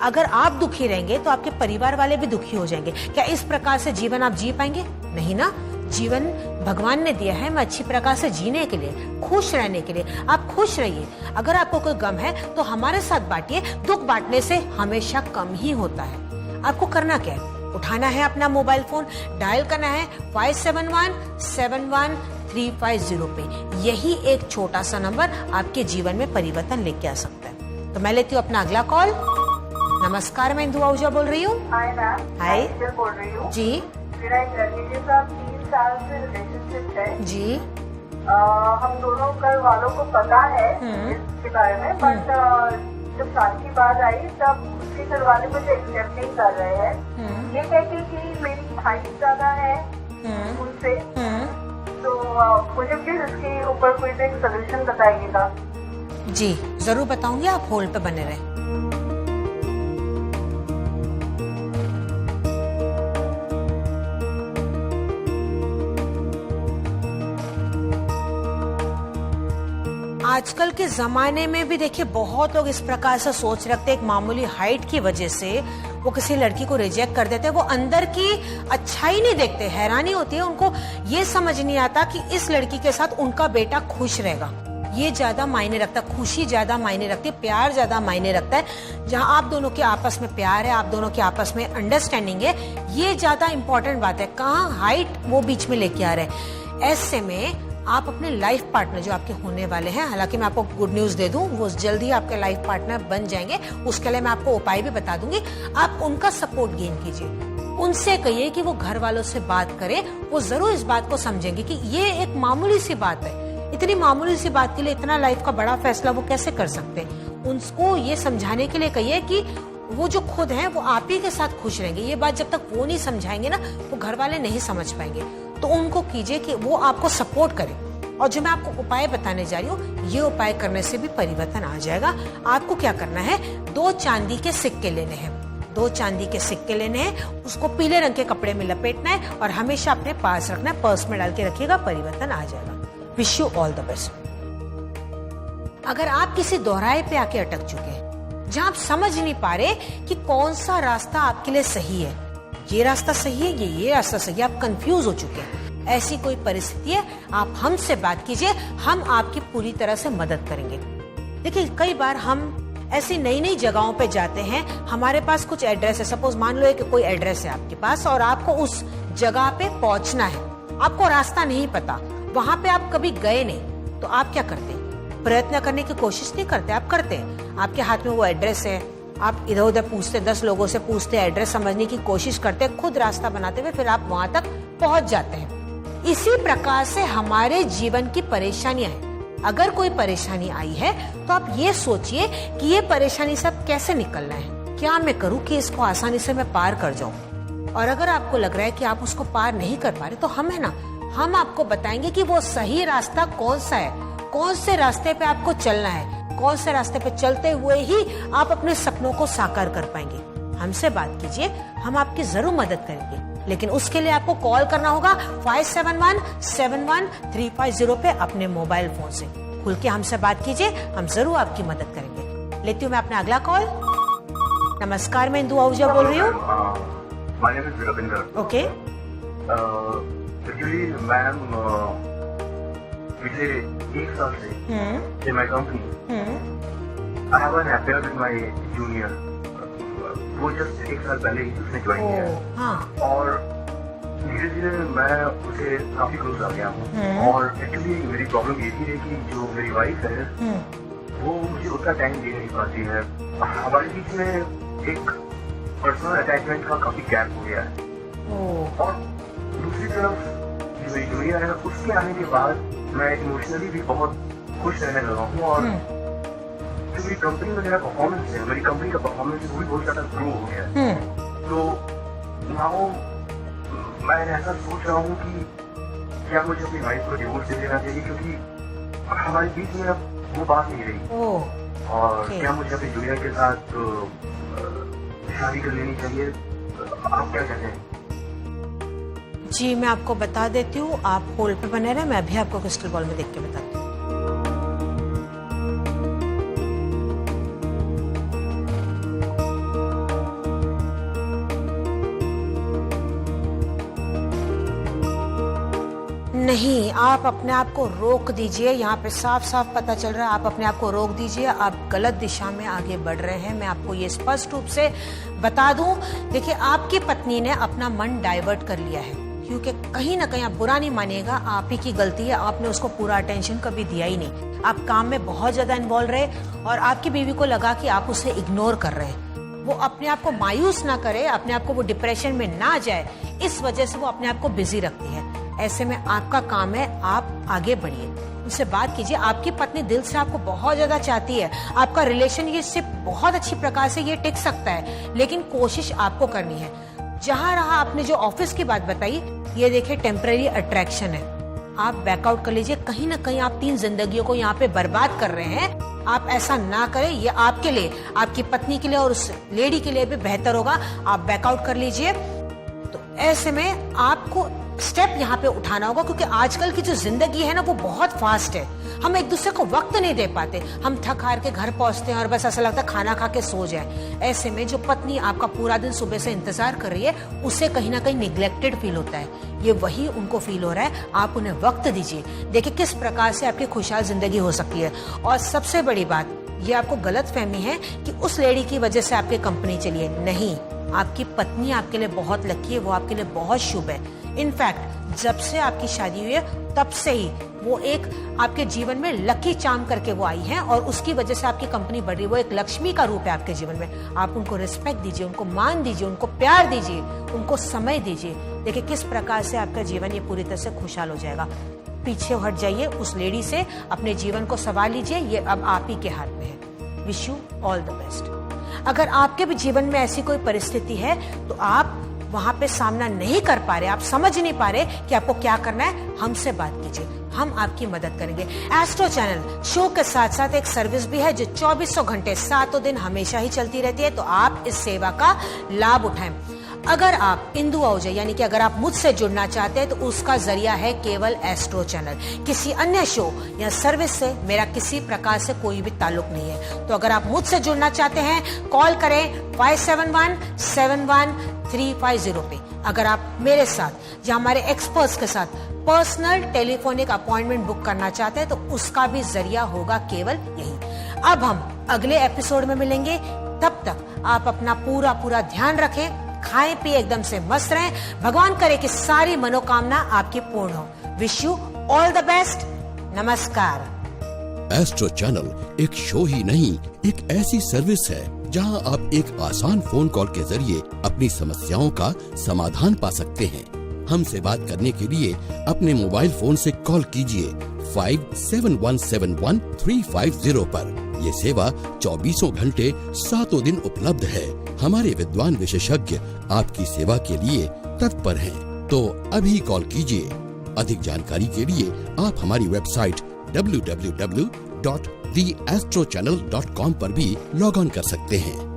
अगर आप दुखी रहेंगे तो आपके परिवार वाले भी दुखी हो जाएंगे। क्या इस प्रकार से जीवन आप जी पाएंगे? नहीं ना। जीवन भगवान ने दिया है हमें अच्छी प्रकार से जीने के लिए, खुश रहने के लिए। आप खुश रहिए। अगर आपको कोई गम है तो हमारे साथ बांटिए। दुख बांटने से हमेशा कम ही होता है। आपको करना क्या है, उठाना है अपना मोबाइल फोन, डायल करना है 571-71-350 पे। यही एक छोटा सा नंबर आपके जीवन में परिवर्तन लेके आ सकता है। तो मैं लेती हूँ अपना अगला कॉल। नमस्कार, मैं इंदु आहूजा बोल रही हूँ। हाय मैम, हाय बोल रही हूँ जी। मेरा एक लड़के के साथ 3 साल से रिलेशनशिप है जी। हम दोनों घर वालों को पता है इसके बारे में, बट जब शादी की बात आई तब उसके घर वाले मुझे एक्सेप्ट नहीं कर रहे हैं। ये कहते कि मेरी हाइट ज्यादा है उनसे, तो मुझे प्लीज इसके ऊपर कोई एक सोल्यूशन बताइएगा। जी जरूर बताऊंगी, आप होल्ड पे बने रहे। आजकल के जमाने में भी देखिए बहुत लोग इस प्रकार से सोच रखते हैं, एक मामूली हाइट की वजह से वो किसी लड़की को रिजेक्ट कर देते हैं। वो अंदर की अच्छाई नहीं देखते, हैरानी होती है उनको। ये समझ नहीं आता कि इस लड़की के साथ उनका बेटा खुश रहेगा। ये ज्यादा मायने रखता है, खुशी ज्यादा मायने रखती है, प्यार ज्यादा मायने रखता है। जहाँ आप दोनों के आपस में प्यार है, आप दोनों के आपस में अंडरस्टैंडिंग है, ये ज्यादा इंपॉर्टेंट बात है। कहाँ हाइट वो बीच में लेके आ रहे हैं। ऐसे में आप अपने लाइफ पार्टनर जो आपके होने वाले हैं, हालांकि मैं आपको गुड न्यूज दे दूं, वो जल्दी आपके लाइफ पार्टनर बन जाएंगे। उसके लिए मैं आपको उपाय भी बता दूंगी। आप उनका सपोर्ट गेन कीजिए, उनसे कहिए कि वो घर वालों से बात करें। वो जरूर इस बात को समझेंगे कि ये एक मामूली सी बात है। इतनी मामूली सी बात के लिए इतना लाइफ का बड़ा फैसला वो कैसे कर सकते हैं। उनको ये समझाने के लिए कहिए कि वो जो खुद हैं वो आप ही के साथ खुश रहेंगे। ये बात जब तक वो नहीं समझाएंगे ना, वो घर वाले नहीं समझ पाएंगे। तो उनको कीजिए कि वो आपको सपोर्ट करें। और जो मैं आपको उपाय बताने जा रही हूँ, ये उपाय करने से भी परिवर्तन आ जाएगा। आपको क्या करना है, 2 चांदी के सिक्के लेने हैं। 2 चांदी के सिक्के लेने हैं, उसको पीले रंग के कपड़े में लपेटना है और हमेशा अपने पास रखना है। पर्स में डाल के रखिएगा, परिवर्तन आ जाएगा। Wish you all the best. अगर आप किसी दोहराए पे आके अटक चुके हैं, जहां आप समझ नहीं पा रहे कि कौन सा रास्ता आपके लिए सही है, ये रास्ता सही है, ये रास्ता सही है, आप कंफ्यूज हो चुके हैं, ऐसी कोई परिस्थिति है, आप हमसे बात कीजिए। हम आपकी पूरी तरह से मदद करेंगे। देखिए, कई बार हम ऐसी नई नई जगहों पे जाते हैं, हमारे पास कुछ एड्रेस है। सपोज मान लो कि कोई एड्रेस है आपके पास और आपको उस जगह पे पहुंचना है, आपको रास्ता नहीं पता, वहां पे आप कभी गए नहीं, तो आप क्या करते हैं? प्रयत्न करने की कोशिश नहीं करते, आप करते हैं। आपके हाथ में वो एड्रेस है, आप इधर उधर पूछते, 10 लोगों से पूछते, एड्रेस समझने की कोशिश करते, खुद रास्ता बनाते हुए फिर आप वहां तक पहुंच जाते हैं। इसी प्रकार से हमारे जीवन की परेशानियां हैं। अगर कोई परेशानी आई है तो आप ये सोचिए कि ये परेशानी से अब कैसे निकलना है, क्या मैं करूं कि इसको आसानी से मैं पार कर जाऊं। और अगर आपको लग रहा है कि आप उसको पार नहीं कर पा रहे, तो हम है ना, हम आपको बताएंगे कि वो सही रास्ता कौन सा है, कौन से रास्ते पे आपको चलना है, कौन से रास्ते पे चलते हुए ही आप अपने सपनों को साकार कर पाएंगे। हमसे बात कीजिए, हम आपकी जरूर मदद करेंगे, लेकिन उसके लिए आपको कॉल करना होगा 571-71-350 पे अपने मोबाइल फोन से। खुल के हमसे बात कीजिए, हम जरूर आपकी मदद करेंगे। लेती हूँ मैं अपना अगला कॉल। नमस्कार, मैं इंदु आहूजा बोल रही हूँ। My name is Ravinder. Okay. Actually, ma'am पिछले 1 साल से in my company, I have an affair with my junior. वो जस्ट 1 साल पहले ही उसने ज्वाइन किया है। हाँ. और धीरे धीरे मैं उसे काफी क्लोज आ गया हूँ। और एक्चुअली मेरी प्रॉब्लम ये थी कि जो मेरी वाइफ है वो मुझे उतना टाइम दे नहीं पाती है। हमारे बीच में एक पर्सनल अटैचमेंट का काफी गैप हो गया है। और दूसरी तरफ जो मेरी जूनियर है उसके आने के बाद मैं इमोशनली भी बहुत खुश रहने लगा हूँ। और जो मेरी कंपनी में मेरा परफॉर्मेंस है, मेरी कंपनी का परफॉर्मेंस वो भी बहुत ज्यादा ग्रो हो गया है। तो नाउ मैं ऐसा सोच रहा हूँ कि क्या मुझे अपनी वाइफ को डिवोर्स दे देना चाहिए, क्योंकि हमारे बीच में अब वो बात नहीं रही। और क्या मुझे अपने जूनियर के साथ शादी कर लेनी चाहिए? आप क्या कहते हैं? जी मैं आपको बता देती हूँ, आप होल्ड पे बने रहे, मैं अभी आपको क्रिस्टल बॉल में देख के बताती हूँ। नहीं, आप अपने आप को रोक दीजिए। यहाँ पे साफ साफ पता चल रहा है, आप अपने आप को रोक दीजिए। आप गलत दिशा में आगे बढ़ रहे हैं। मैं आपको ये स्पष्ट रूप से बता दूं, देखिए आपकी पत्नी ने अपना मन डाइवर्ट कर लिया है, क्योंकि कहीं ना कहीं आप बुरा नहीं मानिएगा, आप ही की गलती है। आपने उसको पूरा अटेंशन कभी दिया ही नहीं। आप काम में बहुत ज्यादा इन्वॉल्व रहे और आपकी बीवी को लगा कि आप उसे इग्नोर कर रहे हैं। वो अपने आप को मायूस ना करे, अपने आप को वो डिप्रेशन में ना जाए, इस वजह से वो अपने आप को बिजी रखती है। ऐसे में आपका काम है, आप आगे बढ़िए, उनसे बात कीजिए। आपकी पत्नी दिल से आपको बहुत ज्यादा चाहती है, आपका रिलेशनशिप बहुत अच्छी प्रकार से ये टिक सकता है, लेकिन कोशिश आपको करनी है। जहां रहा आपने जो ऑफिस की बात बताई, ये देखिए टेम्पररी अट्रैक्शन है, आप बैकआउट कर लीजिए। कहीं ना कहीं आप 3 जिंदगियों को यहाँ पे बर्बाद कर रहे हैं। आप ऐसा ना करें, ये आपके लिए, आपकी पत्नी के लिए और उस लेडी के लिए भी बेहतर होगा। आप बैकआउट कर लीजिए। तो ऐसे में आपको स्टेप यहाँ पे उठाना होगा, क्योंकि आजकल की जो जिंदगी है ना वो बहुत फास्ट है। हम एक दूसरे को वक्त नहीं दे पाते, हम थक हार के घर पहुंचते हैं और बस ऐसा लगता है खाना खा के सो जाए। ऐसे में जो पत्नी आपका पूरा दिन सुबह से इंतजार कर रही है, उसे कहीं ना कहीं निग्लेक्टेड फील होता है। ये वही उनको फील हो रहा है। आप उन्हें वक्त दीजिए, देखिए किस प्रकार से आपकी खुशहाल जिंदगी हो सकती है। और सबसे बड़ी बात, ये आपको गलत फहमी है कि उस लेडी की वजह से आपकी कंपनी चली है। नहीं, आपकी पत्नी आपके लिए बहुत लकी है, वो आपके लिए बहुत शुभ है। इनफैक्ट जब से आपकी शादी हुई है तब से ही वो एक आपके जीवन में लकी चार्म करके वो आई है और उसकी वजह से आपकी कंपनी बढ़ रही है। वो एक लक्ष्मी का रूप है आपके जीवन में। आप उनको रिस्पेक्ट दीजिए, उनको मान दीजिए, उनको प्यार दीजिए, उनको समय दीजिए। देखिए किस प्रकार से आपका जीवन ये पूरी तरह से खुशहाल हो जाएगा। पीछे हट जाइए, उस लेडी से अपने जीवन को संभाल लीजिए। ये अब आप ही के हाथ में है। Wish you all the best. अगर आपके भी जीवन में ऐसी कोई परिस्थिति है तो आप वहां पे सामना नहीं कर पा रहे, आप समझ नहीं पा रहे कि आपको क्या करना है, हमसे बात कीजिए, हम आपकी मदद करेंगे। एस्ट्रो चैनल शो के साथ साथ एक सर्विस भी है जो 2400 घंटे 7 दिन हमेशा ही चलती रहती है, तो आप इस सेवा का लाभ उठाएं। अगर आप इंदु आहूजा यानी कि अगर आप मुझसे जुड़ना चाहते हैं तो उसका जरिया है केवल एस्ट्रो चैनल। किसी अन्य शो या सर्विस से मेरा किसी प्रकार से कोई भी ताल्लुक नहीं है। तो अगर आप मुझसे जुड़ना चाहते हैं, कॉल करें 57171350 पे। अगर आप मेरे साथ या हमारे एक्सपर्ट्स के साथ पर्सनल टेलीफोनिक अपॉइंटमेंट बुक करना चाहते हैं तो उसका भी जरिया होगा केवल यही। अब हम अगले एपिसोड में मिलेंगे, तब तक आप अपना पूरा ध्यान रखें, खाएं पिए एकदम से मस्त रहें। भगवान करे कि सारी मनोकामना आपकी पूर्ण हो। Wish you all the best. नमस्कार। एस्ट्रो चैनल एक शो ही नहीं, एक ऐसी सर्विस है जहां आप एक आसान फोन कॉल के जरिए अपनी समस्याओं का समाधान पा सकते हैं। हमसे बात करने के लिए अपने मोबाइल फोन से कॉल कीजिए 57171350 पर। ये सेवा 24 घंटे 7 दिन उपलब्ध है। हमारे विद्वान विशेषज्ञ आपकी सेवा के लिए तत्पर हैं। तो अभी कॉल कीजिए। अधिक जानकारी के लिए आप हमारी वेबसाइट www.theastrochannel.com पर भी लॉग ऑन कर सकते हैं।